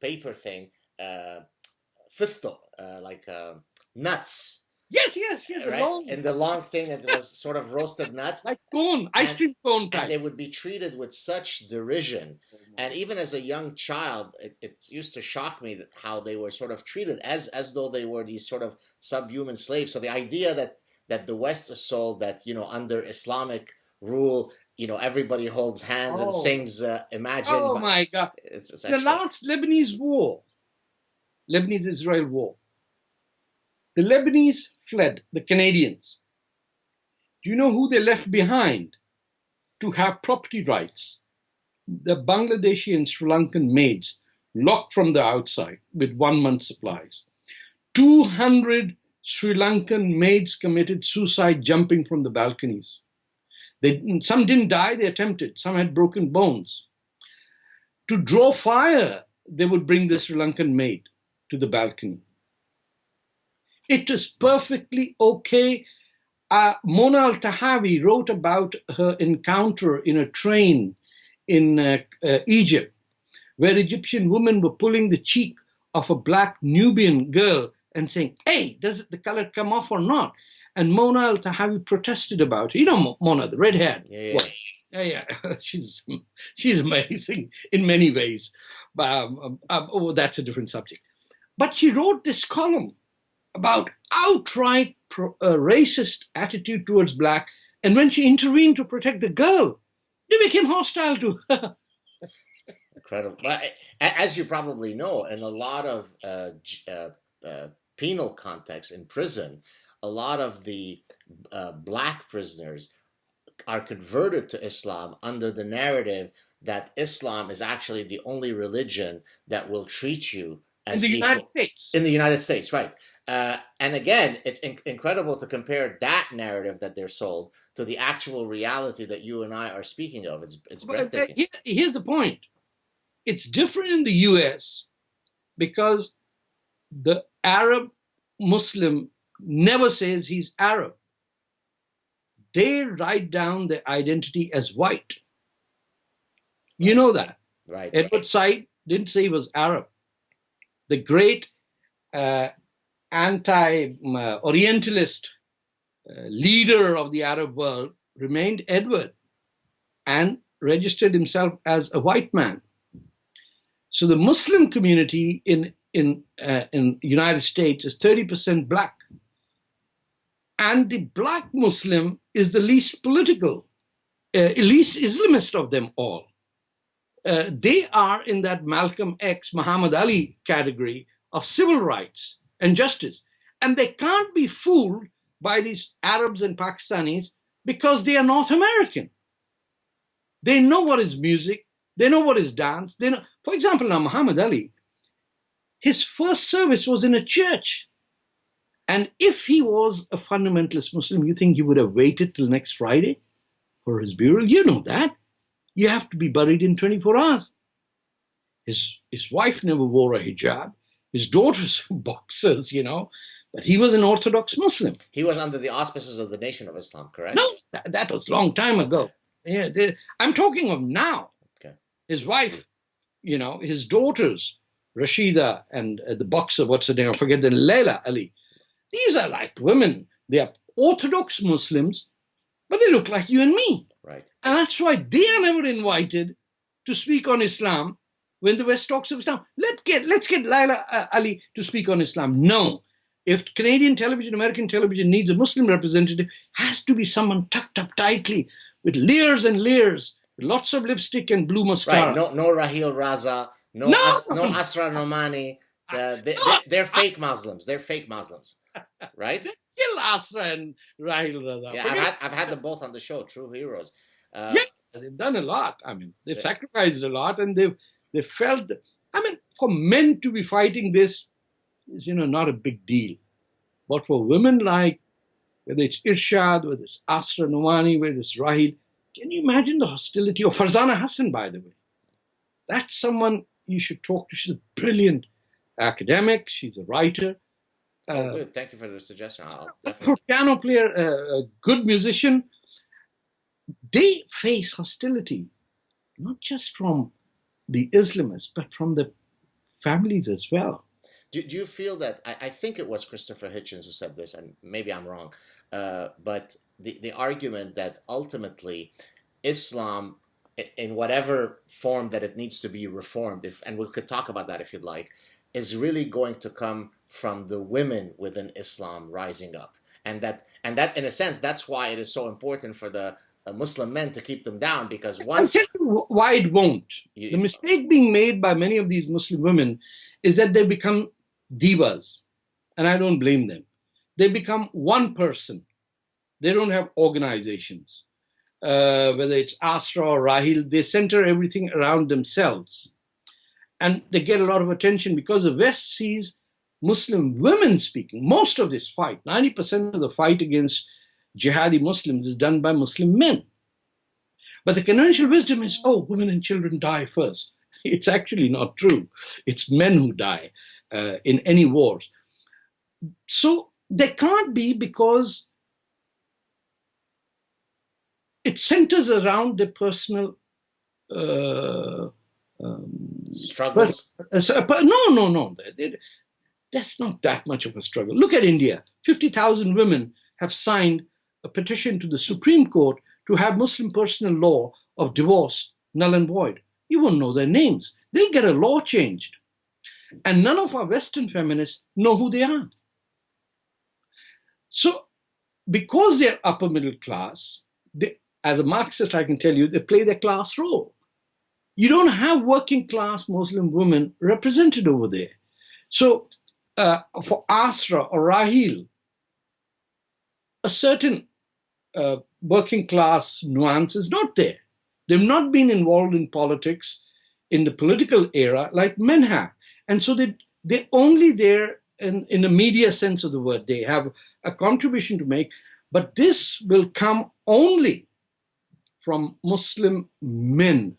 paper thing, fisto, like nuts. Yes. Right? And the long thing that was sort of roasted nuts. Like cone, ice cream cone type. And they would be treated with such derision. And even as a young child, it used to shock me how they were sort of treated as though they were these sort of subhuman slaves. So the idea that the West is sold that, under Islamic rule, everybody holds hands and sings Imagine. Oh, my God. It's the last Lebanese war, Lebanese-Israel war, the Lebanese fled, the Canadians. Do you know who they left behind to have property rights? The Bangladeshi and Sri Lankan maids, locked from the outside with 1 month's supplies. 200 Sri Lankan maids committed suicide jumping from the balconies. Some didn't die, they attempted. Some had broken bones. To draw fire, they would bring the Sri Lankan maid to the balcony. It is perfectly okay. Mona Al-Tahawi wrote about her encounter in a train in Egypt, where Egyptian women were pulling the cheek of a black Nubian girl and saying, hey, does the color come off or not? And Mona Al-Tahawi protested about it. Mona, the redhead. Yeah. She's amazing in many ways. That's a different subject. But she wrote this column about outright racist attitude towards black. And when she intervened to protect the girl, they became hostile to her. Incredible. But as you probably know, in a lot of penal contexts in prison, a lot of the black prisoners are converted to Islam under the narrative that Islam is actually the only religion that will treat you as in the United States. In the United States, right. And again, it's incredible to compare that narrative that they're sold to the actual reality that you and I are speaking of. It's breathtaking. Here's the point. It's different in the U.S. because the Arab Muslim never says he's Arab. They write down their identity as white. You know that. Right. Edward Said didn't say he was Arab. The great anti-Orientalist leader of the Arab world remained Edward and registered himself as a white man. So the Muslim community in United States is 30% black. And the black Muslim is the least political, least Islamist of them all. They are in that Malcolm X, Muhammad Ali category of civil rights and justice. And they can't be fooled by these Arabs and Pakistanis because they are North American. They know what is music. They know what is dance. They know. For example, now Muhammad Ali, his first service was in a church. And if he was a fundamentalist Muslim, you think he would have waited till next Friday for his burial? You know that. You have to be buried in 24 hours. His wife never wore a hijab. His daughters were boxers, you know. But he was an Orthodox Muslim. He was under the auspices of the Nation of Islam, correct? No, that was a long time ago. Yeah, I'm talking of now. Okay. His wife, you know, his daughters, Rashida and the boxer, what's her name? I forget the Layla Ali. These are like women. They are Orthodox Muslims, but they look like you and me. Right. And that's why they are never invited to speak on Islam when the West talks of Islam. Let's get Layla Ali to speak on Islam. No. If Canadian television, American television needs a Muslim representative, has to be someone tucked up tightly with layers and layers, with lots of lipstick and blue mascara. Right. No Rahil Raza, no Asra Nomani. They're fake Muslims. They're fake Muslims. Right? Kill Asra and Rahil Raza. Yeah, I've had them both on the show, true heroes. Yeah, they've done a lot. I mean, they've sacrificed a lot, and they've felt. I mean, for men to be fighting this is, you know, not a big deal. But for women like, whether it's Irshad, whether it's Asra Nomani, whether it's Rahil, can you imagine the hostility? Or Farzana Hassan, by the way. That's someone you should talk to. She's a brilliant academic. She's a writer. Good. Thank you for the suggestion. For piano player, a good musician, they face hostility, not just from the Islamists, but from the families as well. Do you feel that, I think it was Christopher Hitchens who said this, and maybe I'm wrong, but the argument that ultimately Islam, in whatever form that it needs to be reformed, and we could talk about that if you'd like, is really going to come from the women within Islam rising up. And that in a sense, that's why it is so important for the Muslim men to keep them down, because once... I'll tell you why it won't. The mistake being made by many of these Muslim women is that they become divas, and I don't blame them. They become one person. They don't have organizations. Whether it's Asra or Rahil, they center everything around themselves. And they get a lot of attention because the West sees Muslim women speaking. Most of this fight, 90% of the fight against jihadi Muslims is done by Muslim men. But the conventional wisdom is, oh, women and children die first. It's actually not true. It's men who die in any wars. So they can't be, because it centers around their personal struggles. No. That's not that much of a struggle. Look at India. 50,000 women have signed a petition to the Supreme Court to have Muslim personal law of divorce null and void. You won't know their names. They'll get a law changed. And none of our Western feminists know who they are. So, because they're upper middle class, as a Marxist, I can tell you, they play their class role. You don't have working class Muslim women represented over there. So, for Asra or Rahil, a certain working class nuance is not there. They've not been involved in politics in the political era like men have. And so they're only there in a media sense of the word. They have a contribution to make, but this will come only from Muslim men,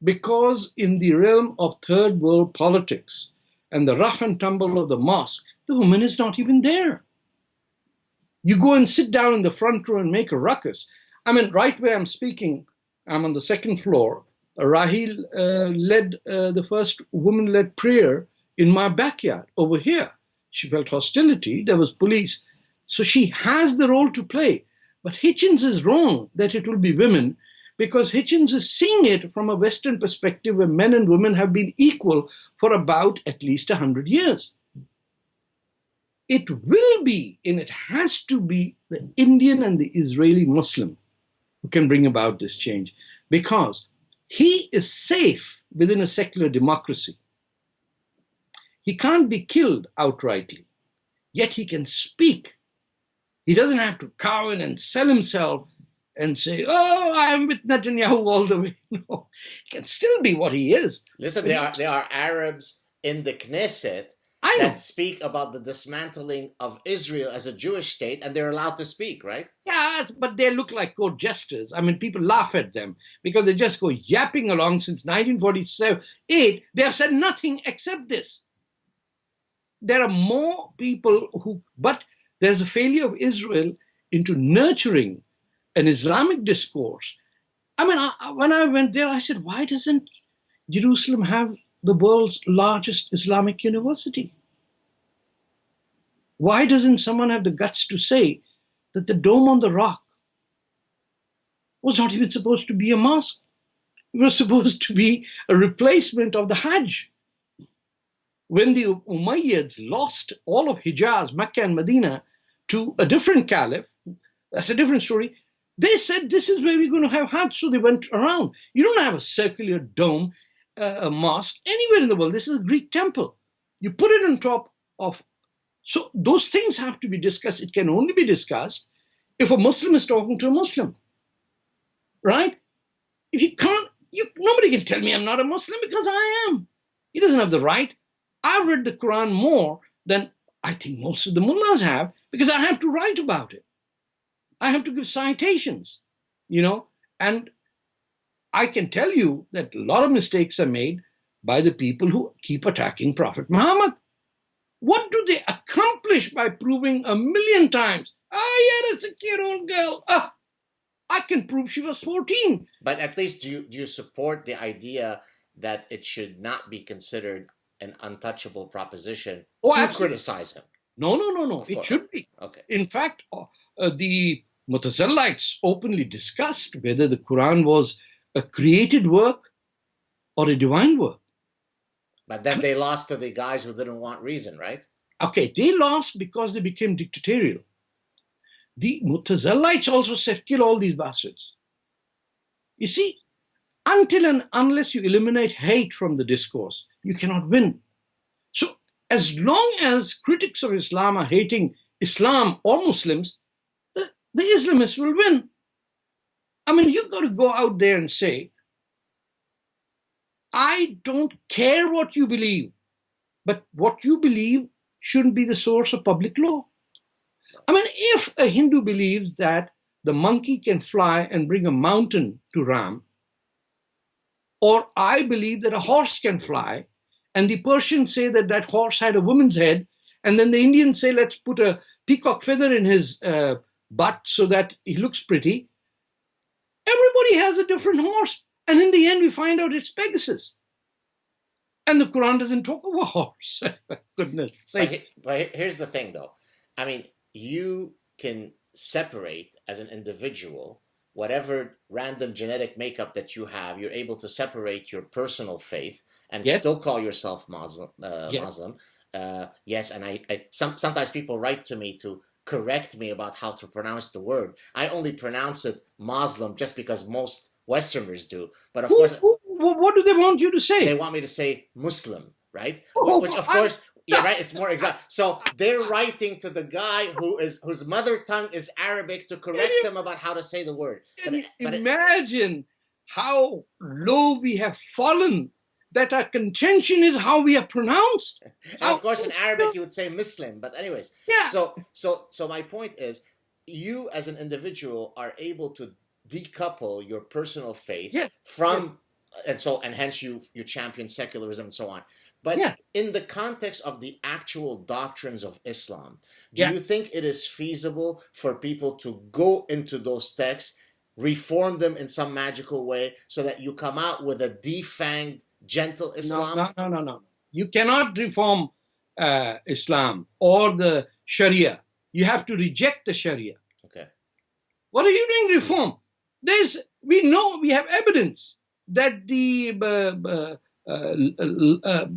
because in the realm of third world politics and the rough and tumble of the mosque, the woman is not even there. You go and sit down in the front row and make a ruckus. I mean, right where I'm speaking, I'm on the second floor. Rahil led the first woman-led prayer in my backyard over here. She felt hostility. There was police. So she has the role to play. But Hitchens is wrong that it will be women, because Hitchens is seeing it from a Western perspective where men and women have been equal for about at least 100 years. It will be, and it has to be, the Indian and the Israeli Muslim who can bring about this change, because he is safe within a secular democracy. He can't be killed outrightly, yet he can speak. He doesn't have to cow in and sell himself and say, oh, I'm with Netanyahu all the way. No, he can still be what he is. Listen, there are Arabs in the Knesset that speak about the dismantling of Israel as a Jewish state, and they're allowed to speak, right? Yeah, but they look like court jesters. I mean, people laugh at them because they just go yapping along since 1947-8. They have said nothing except this. There are more people who, but there's a failure of Israel into nurturing an Islamic discourse. I mean, when I went there, I said, why doesn't Jerusalem have the world's largest Islamic university? Why doesn't someone have the guts to say that the Dome on the Rock was not even supposed to be a mosque? It was supposed to be a replacement of the Hajj. When the Umayyads lost all of Hijaz, Mecca and Medina to a different caliph, that's a different story, they said this is where we're going to have Hajj, so they went around. You don't have a circular dome, a mosque anywhere in the world. This is a Greek temple. You put it on top of, so those things have to be discussed. It can only be discussed if a Muslim is talking to a Muslim, right? If you can't, nobody can tell me I'm not a Muslim because I am. He doesn't have the right. I've read the Quran more than I think most of the mullahs have, because I have to write about it. I have to give citations, and I can tell you that a lot of mistakes are made by the people who keep attacking Prophet Muhammad. What do they accomplish by proving 1,000,000 times, yeah, that's a cute old girl. I can prove she was 14. But at least do you support the idea that it should not be considered an untouchable proposition to absolutely. Criticize him? No. It should be. Okay. In fact, the Mutazilites openly discussed whether the Quran was a created work or a divine work. But then they lost to the guys who didn't want reason, right? Okay, they lost because they became dictatorial. The Mutazilites also said, kill all these bastards. You see, until and unless you eliminate hate from the discourse, you cannot win. So as long as critics of Islam are hating Islam or Muslims, the Islamists will win. I mean, you've got to go out there and say, I don't care what you believe, but what you believe shouldn't be the source of public law. I mean, if a Hindu believes that the monkey can fly and bring a mountain to Ram, or I believe that a horse can fly, and the Persians say that that horse had a woman's head, and then the Indians say, let's put a peacock feather in his butt so that he looks pretty. Everybody has a different horse. And in the end, we find out it's Pegasus. And the Quran doesn't talk of a horse. Goodness sake. But here's the thing, though. I mean, you can separate as an individual whatever random genetic makeup that you have. You're able to separate your personal faith and still call yourself Muslim. Yes, and I sometimes people write to me to correct me about how to pronounce the word. I only pronounce it Muslim just because most Westerners do. But of course, what do they want you to say? They want me to say Muslim, right? Which of course, yeah, right. It's more exact. So they're writing to the guy whose mother tongue is Arabic to correct them about how to say the word. Imagine how low we have fallen. That our contention is how we are pronounced. And of course, in Arabic, you would say Muslim. But anyways, yeah. So my point is, you as an individual are able to decouple your personal faith from, and hence you champion secularism and so on. But Yeah. in the context of the actual doctrines of Islam, do Yeah. you think it is feasible for people to go into those texts, reform them in some magical way, so that you come out with a defanged, gentle No, Islam? no, no, no, no. You cannot reform Islam or the Sharia. You have to reject the Sharia. Okay. What are you doing reform? We have evidence that the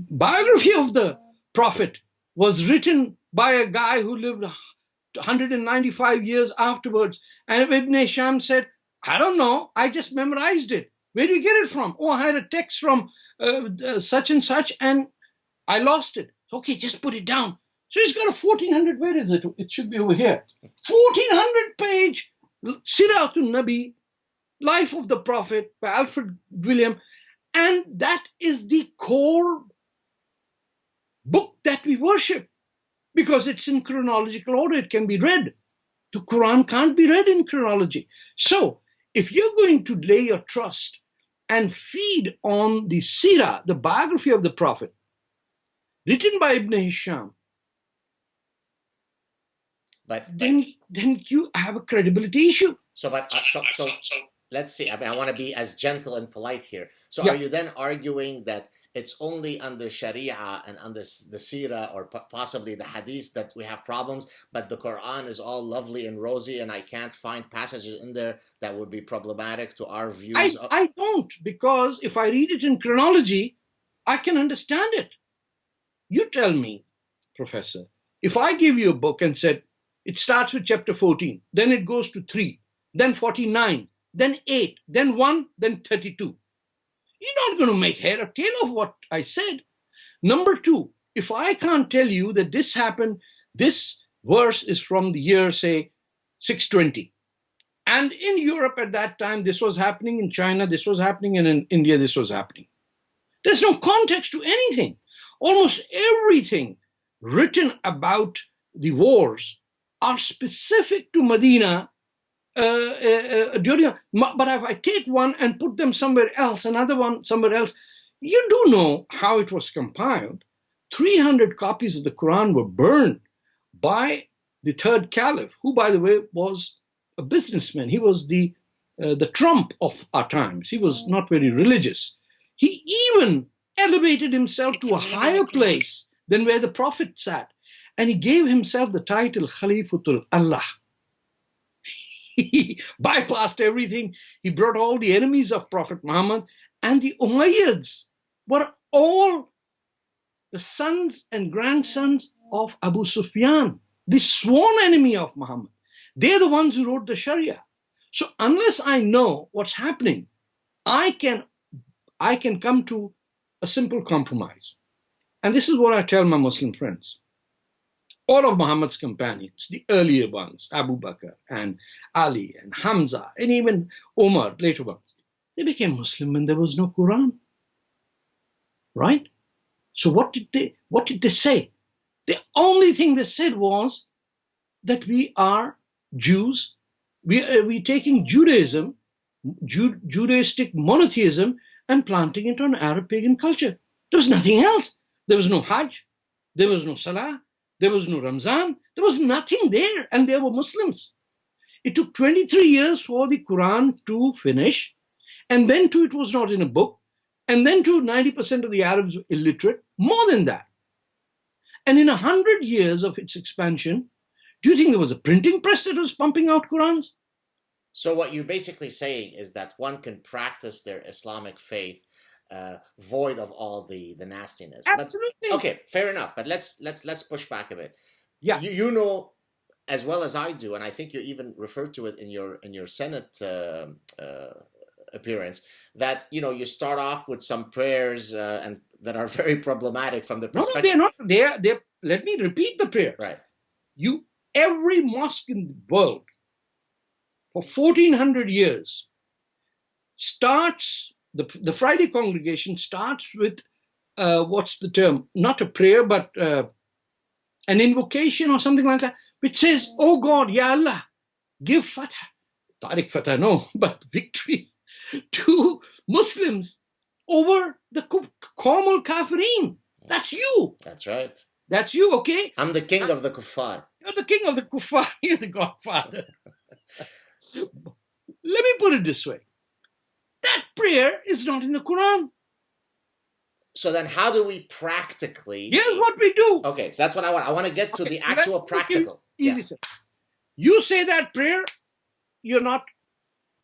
biography of the Prophet was written by a guy who lived 195 years afterwards. And Ibn Hisham said, I don't know, I just memorized it. Where do you get it from? Oh, I had a text from such and such, and I lost it. Okay, just put it down. So he's got a 1400, where is it? It should be over here. 1400 page Siratul Nabi, Life of the Prophet by Alfred William. And that is the core book that we worship because it's in chronological order. It can be read. The Quran can't be read in chronology. So if you're going to lay your trust and feed on the Sirah, the biography of the Prophet, written by Ibn Hisham, then you have a credibility issue. So let's see. I mean, I want to be as gentle and polite here. So Yeah. are you then arguing that it's only under Sharia and under the Sirah or possibly the Hadith that we have problems, but the Quran is all lovely and rosy, and I can't find passages in there that would be problematic to our views? I don't, because if I read it in chronology, I can understand it. You tell me, Professor, if I give you a book and said, it starts with chapter 14, then it goes to 3, then 49, then 8, then 1, then 32. You're not going to make head or tail of what I said. Number 2, if I can't tell you that this happened, this verse is from the year, say, 620. And in Europe at that time, this was happening. In China, this was happening. And in India, this was happening. There's no context to anything. Almost everything written about the wars are specific to Medina during. But if I take one and put them somewhere else, another one somewhere else, you do know how it was compiled. 300 copies of the Quran were burned by the third caliph, who, by the way, was a businessman. He was the Trump of our times. He was not very religious. He even elevated himself to a higher place than where the Prophet sat. And he gave himself the title Khalifatul Allah. He bypassed everything. He brought all the enemies of Prophet Muhammad. And the Umayyads were all the sons and grandsons of Abu Sufyan, the sworn enemy of Muhammad. They're the ones who wrote the Sharia. So unless I know what's happening, I can come to a simple compromise. And this is what I tell my Muslim friends. All of Muhammad's companions, the earlier ones, Abu Bakr and Ali and Hamza, and even Umar, later ones, they became Muslim when there was no Quran. Right? So what did they say? The only thing they said was that we are Jews. We're taking Judaism, Judaistic monotheism, and planting it on Arab pagan culture. There was nothing else. There was no Hajj. There was no Salah. There was no Ramzan. There was nothing there. And they were Muslims. It took 23 years for the Quran to finish. And then too, it was not in a book. And then too, 90% of the Arabs were illiterate. More than that. And in 100 years of its expansion, do you think there was a printing press that was pumping out Qurans? So what you're basically saying is that one can practice their Islamic faith void of all the nastiness. Absolutely. But, okay, fair enough. But let's push back a bit. Yeah. You know as well as I do, and I think you even referred to it in your Senate appearance, that you start off with some prayers and that are very problematic from the perspective. No, they're not. They're. Let me repeat the prayer. Right. Every mosque in the world for 1400 years starts, the Friday congregation starts with, what's the term? Not a prayer, but an invocation or something like that, which says, oh God, Ya Allah, give Fatah. Tarek Fatah, no, but victory to Muslims over the Qawm al-Kafirin. That's you. That's right. That's you, okay? I'm the king of the kuffar. You're the king of the kuffar. You're the godfather. Let me put it this way. That prayer is not in the Quran. So then how do we practically... Here's what we do. Okay, so that's what I want. I want to get to the actual practical. Easy, sir. You say that prayer, you're not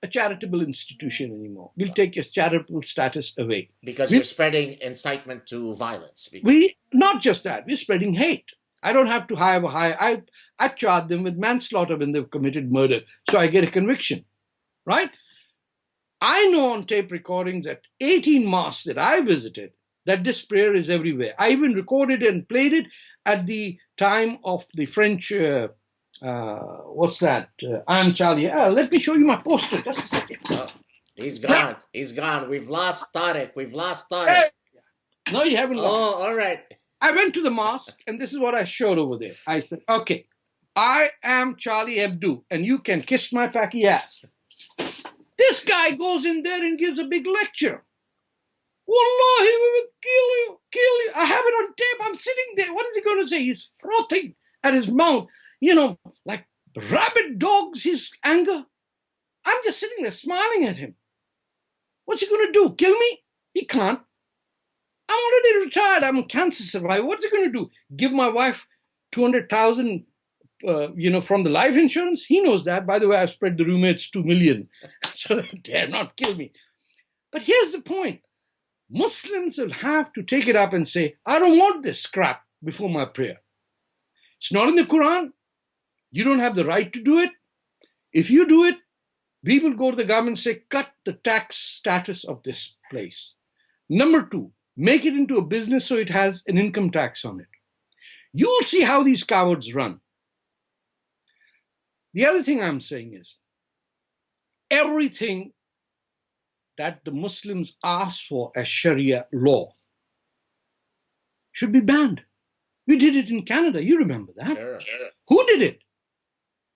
a charitable institution anymore. We'll take your charitable status away. Because you're spreading incitement to violence. Not just that, we're spreading hate. I don't have to have I charge them with manslaughter when they've committed murder, so I get a conviction, right? I know on tape recordings at 18 mosques that I visited that this prayer is everywhere. I even recorded and played it at the time of the French, what's that? I'm Charlie. Let me show you my poster. Just a second. Oh, he's gone. He's gone. We've lost Tarek. We've lost Tarek. No, you haven't lost. Oh, all right. I went to the mosque, and this is what I showed over there. I said, okay, I am Charlie Hebdo, and you can kiss my facky ass. This guy goes in there and gives a big lecture. Wallahi, we will kill you. I have it on tape. I'm sitting there. What is he going to say? He's frothing at his mouth, like rabid dogs, his anger. I'm just sitting there smiling at him. What's he going to do? Kill me? He can't. I'm already retired. I'm a cancer survivor. What's he going to do? Give my wife 200,000, from the life insurance? He knows that. By the way, I've spread the rumor it's 2 million. So they dare not kill me. But here's the point. Muslims will have to take it up and say, I don't want this crap before my prayer. It's not in the Quran. You don't have the right to do it. If you do it, we will go to the government and say, cut the tax status of this place. Number 2, make it into a business so it has an income tax on it. You'll see how these cowards run. The other thing I'm saying is, everything that the Muslims ask for as Sharia law should be banned. We did it in Canada. You remember that? Sure. Who did it?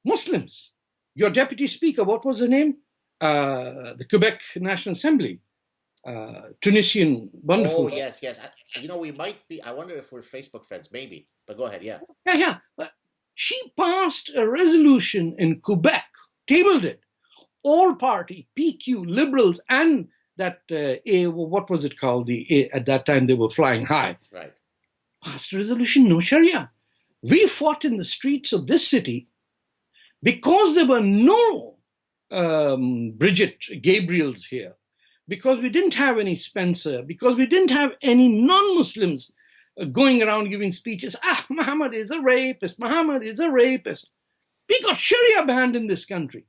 Muslims. Your deputy speaker, what was her name? The Quebec National Assembly. Tunisian, wonderful. Oh, yes. We might be, I wonder if we're Facebook friends, maybe. But go ahead, yeah. Yeah. She passed a resolution in Quebec, tabled it. All party, PQ, liberals, and that, what was it called? At that time, they were flying high. Right. Passed a resolution, no Sharia. We fought in the streets of this city because there were no Bridget Gabriels here, because we didn't have any Spencer, because we didn't have any non-Muslims going around giving speeches. Muhammad is a rapist. Muhammad is a rapist. We got Sharia banned in this country.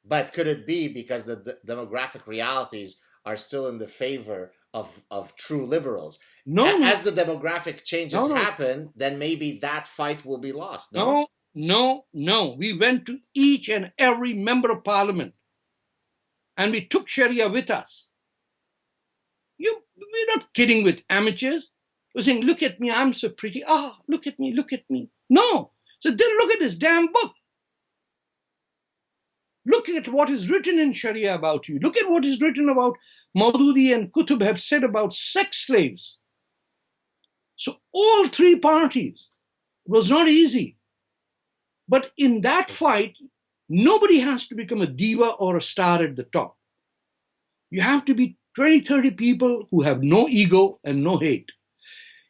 But could it be because the demographic realities are still in the favor of true liberals? No. As the demographic changes happen, then maybe that fight will be lost. No. We went to each and every member of parliament and we took Sharia with us. We're not kidding with amateurs. We're saying, look at me, I'm so pretty. Look at me. No. So then look at this damn book. Look at what is written in Sharia about you. Look at what is written about Maududi and Qutb have said about sex slaves. So all 3 parties, it was not easy. But in that fight, nobody has to become a diva or a star at the top. You have to be 20, 30 people who have no ego and no hate.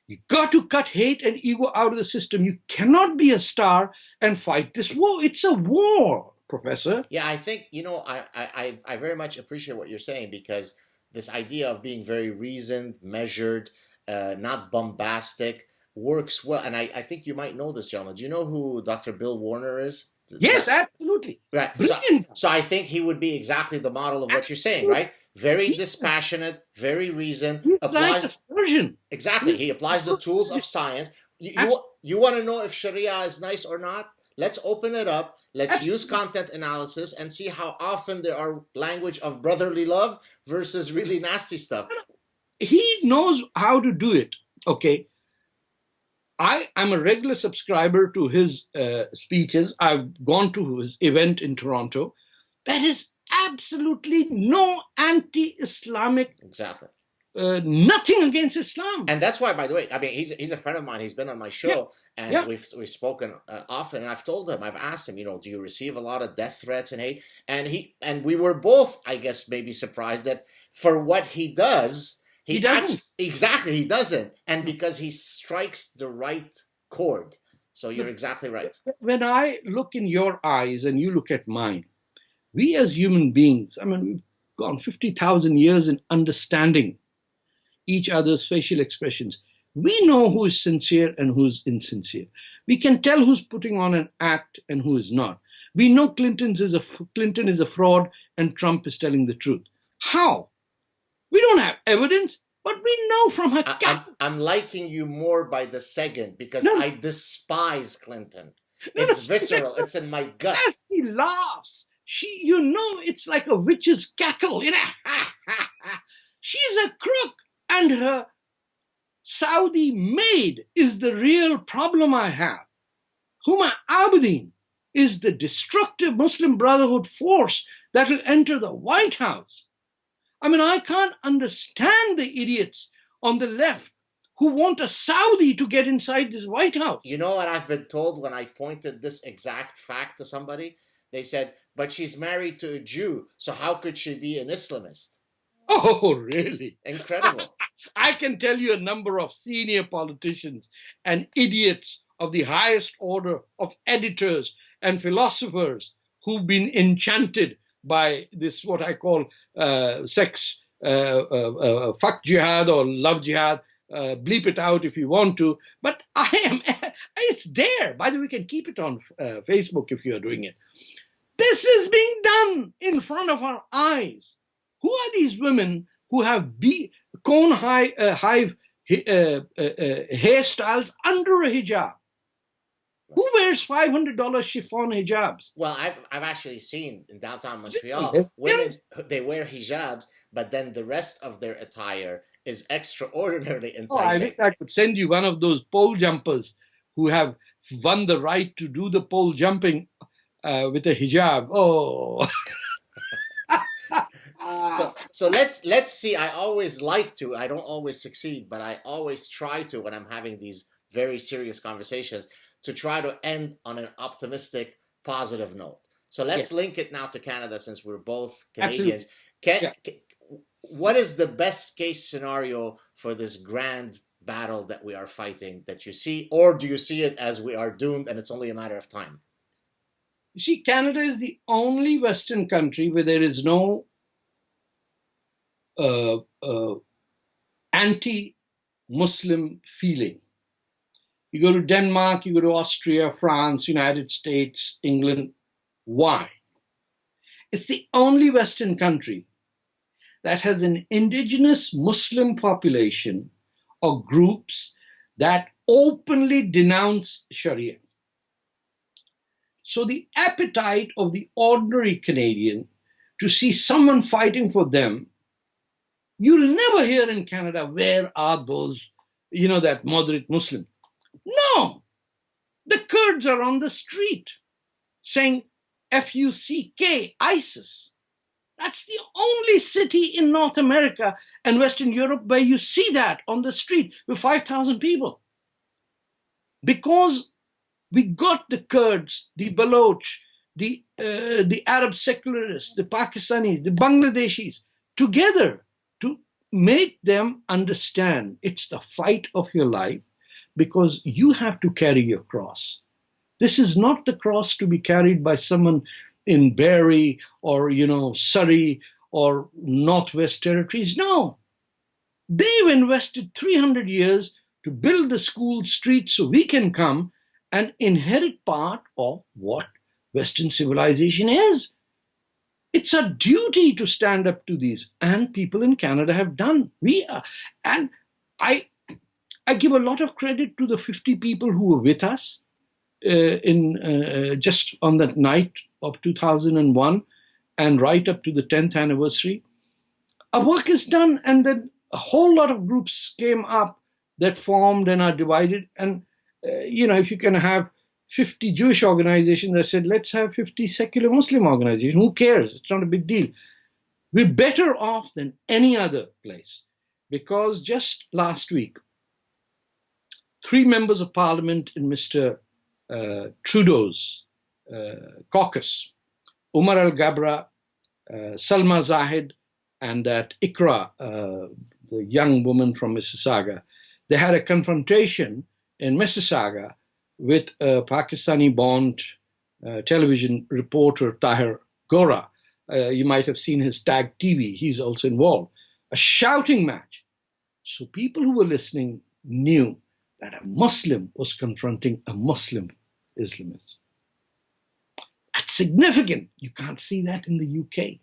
You got to cut hate and ego out of the system. You cannot be a star and fight this war. It's a war, Professor. Yeah, I think, I very much appreciate what you're saying, because this idea of being very reasoned, measured, not bombastic, works well. And I think you might know this gentleman. Do you know who Dr. Bill Warner is? Yes, absolutely. Right. So I think he would be exactly the model of what you're saying, right? Very dispassionate, very reasoned. He's like a surgeon. Exactly. He applies the tools of science. You want to know if Sharia is nice or not? Let's open it up. Let's use content analysis and see how often there are language of brotherly love versus really nasty stuff. He knows how to do it. Okay. I'm a regular subscriber to his speeches. I've gone to his event in Toronto. There is absolutely no anti-Islamic nothing against Islam. And that's why, by the way, I mean, he's a friend of mine. He's been on my show, and we've spoken often. And I've told him, I've asked him, do you receive a lot of death threats and hate? And we were both, I guess, maybe surprised that for what he does, he doesn't. He doesn't, and because he strikes the right chord. So you're exactly right. When I look in your eyes and you look at mine, we as human beings, I mean, we've gone 50,000 years in understanding each other's facial expressions. We know who is sincere and who is insincere. We can tell who's putting on an act and who is not. We know Clinton is a fraud and Trump is telling the truth. How? We don't have evidence, but we know from her. I'm liking you more by the second because I despise Clinton. It's visceral. It's in my gut. As she laughs, it's like a witch's cackle. She's a crook. And her Saudi maid is the real problem I have. Huma Abedin is the destructive Muslim Brotherhood force that will enter the White House. I mean, I can't understand the idiots on the left who want a Saudi to get inside this White House. You know what I've been told when I pointed this exact fact to somebody? They said, but she's married to a Jew, so how could she be an Islamist? Oh, really? Incredible. I can tell you a number of senior politicians and idiots of the highest order of editors and philosophers who've been enchanted by this, what I call sex, fuck jihad or love jihad. Bleep it out if you want to. But it's there. By the way, we can keep it on Facebook if you're doing it. This is being done in front of our eyes. Who are these women who have cone hive hairstyles under a hijab? Who wears $500 chiffon hijabs? Well, I've actually seen in downtown Montreal, women, they wear hijabs, but then the rest of their attire is extraordinarily enticing. Oh, I wish I could send you one of those pole jumpers who have won the right to do the pole jumping with a hijab. Oh. So let's see. I always like to. I don't always succeed, but I always try to when I'm having these very serious conversations to try to end on an optimistic, positive note. So let's link it now to Canada since we're both Canadians. What is the best case scenario for this grand battle that we are fighting that you see, or do you see it as we are doomed and it's only a matter of time? You see, Canada is the only Western country where there is no anti-Muslim feeling. You go to Denmark, you go to Austria, France, United States, England. Why? It's the only Western country that has an indigenous Muslim population or groups that openly denounce Sharia. So the appetite of the ordinary Canadian to see someone fighting for them, you'll never hear in Canada, where are those, that moderate Muslim? No, the Kurds are on the street saying F-U-C-K, ISIS. That's the only city in North America and Western Europe where you see that on the street with 5,000 people. Because we got the Kurds, the Baloch, the Arab secularists, the Pakistanis, the Bangladeshis together to make them understand it's the fight of your life because you have to carry your cross. This is not the cross to be carried by someone in Barrie or, Surrey or Northwest Territories. No. They've invested 300 years to build the school streets so we can come and inherit part of what Western civilization is. It's a duty to stand up to these, and people in Canada have done. And I give a lot of credit to the 50 people who were with us just on that night of 2001 and right up to the 10th anniversary. Our work is done, and then a whole lot of groups came up that formed and are divided. And, if you can have 50 Jewish organizations, I said, let's have 50 secular Muslim organizations. Who cares? It's not a big deal. We're better off than any other place. because just last week, 3 members of parliament in Mr. Trudeau's caucus, Umar Al-Gabra, Salma Zahid, and that Ikra, the young woman from Mississauga, they had a confrontation in Mississauga with a Pakistani-born television reporter, Tahir Gora. You might have seen his Tag TV. He's also involved. A shouting match. So people who were listening knew that a Muslim was confronting a Muslim Islamist. That's significant. You can't see that in the UK.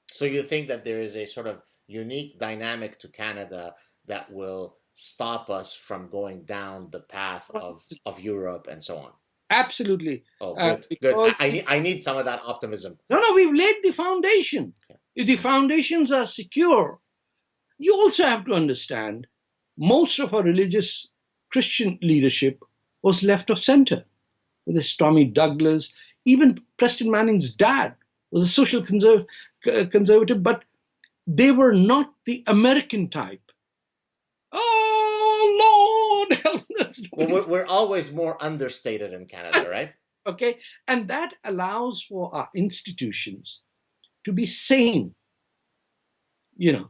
So you think that there is a sort of unique dynamic to Canada that will stop us from going down the path of Europe and so on? Absolutely. Oh, good, good. I need some of that optimism. No, we've laid the foundation. Yeah. If the foundations are secure, you also have to understand most of our religious Christian leadership was left of center. There's Tommy Douglas, even Preston Manning's dad was a social conservative, but they were not the American type. Oh, Lord, help us. Well, we're always more understated in Canada, right? Okay, and that allows for our institutions to be sane. You know,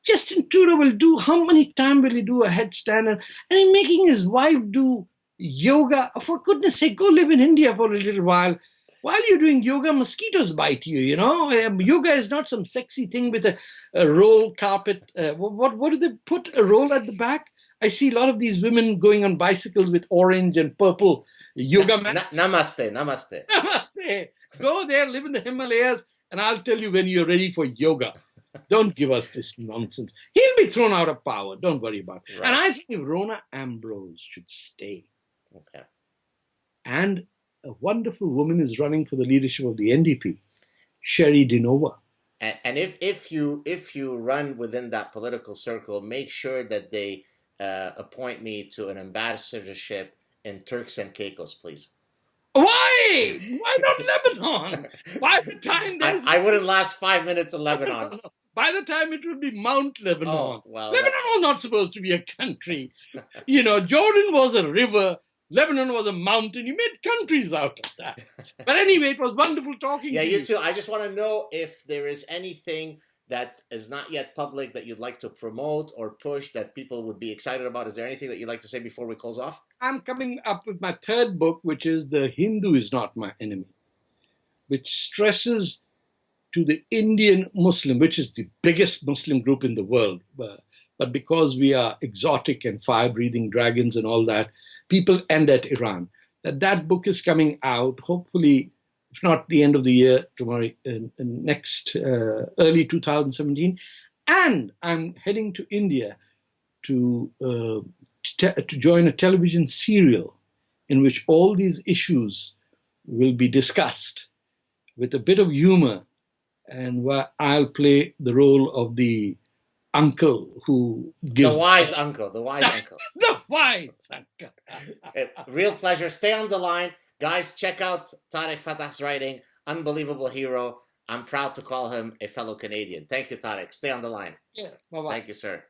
Justin Trudeau will do, how many times will he do a headstand and he's making his wife do yoga? For goodness sake, go live in India for a little while. While you're doing yoga, mosquitoes bite you, you know. Yoga is not some sexy thing with a roll carpet. What do they put? A roll at the back? I see a lot of these women going on bicycles with orange and purple yoga mats. Namaste, namaste. Namaste. Go there, live in the Himalayas, and I'll tell you when you're ready for yoga. Don't give us this nonsense. He'll be thrown out of power. Don't worry about it. Right. And I think Rona Ambrose should stay. Okay. And a wonderful woman is running for the leadership of the NDP, Sherry Dinova. And if you run within that political circle, make sure that they appoint me to an ambassadorship in Turks and Caicos, please. Why? Why not Lebanon? By the time I wouldn't last 5 minutes in Lebanon. By the time it would be Mount Lebanon. Oh, well, Lebanon was not supposed to be a country. You know, Jordan was a river. Lebanon was a mountain. You made countries out of that. But anyway, it was wonderful talking to you. Yeah, you too. I just want to know if there is anything that is not yet public that you'd like to promote or push that people would be excited about. Is there anything that you'd like to say before we close off? I'm coming up with my 3rd book, which is The Hindu is Not My Enemy, which stresses to the Indian Muslim, which is the biggest Muslim group in the world. But because we are exotic and fire-breathing dragons and all that, people end at Iran. That book is coming out, hopefully, if not the end of the year, tomorrow, next early 2017. And I'm heading to India to join a television serial in which all these issues will be discussed with a bit of humor, and where I'll play the role of the uncle who gives... The wise uncle. The wise uncle. Real pleasure. Stay on the line. Guys, check out Tarek Fatah's writing. Unbelievable hero. I'm proud to call him a fellow Canadian. Thank you, Tarek. Stay on the line. Yeah, bye-bye. Thank you, sir.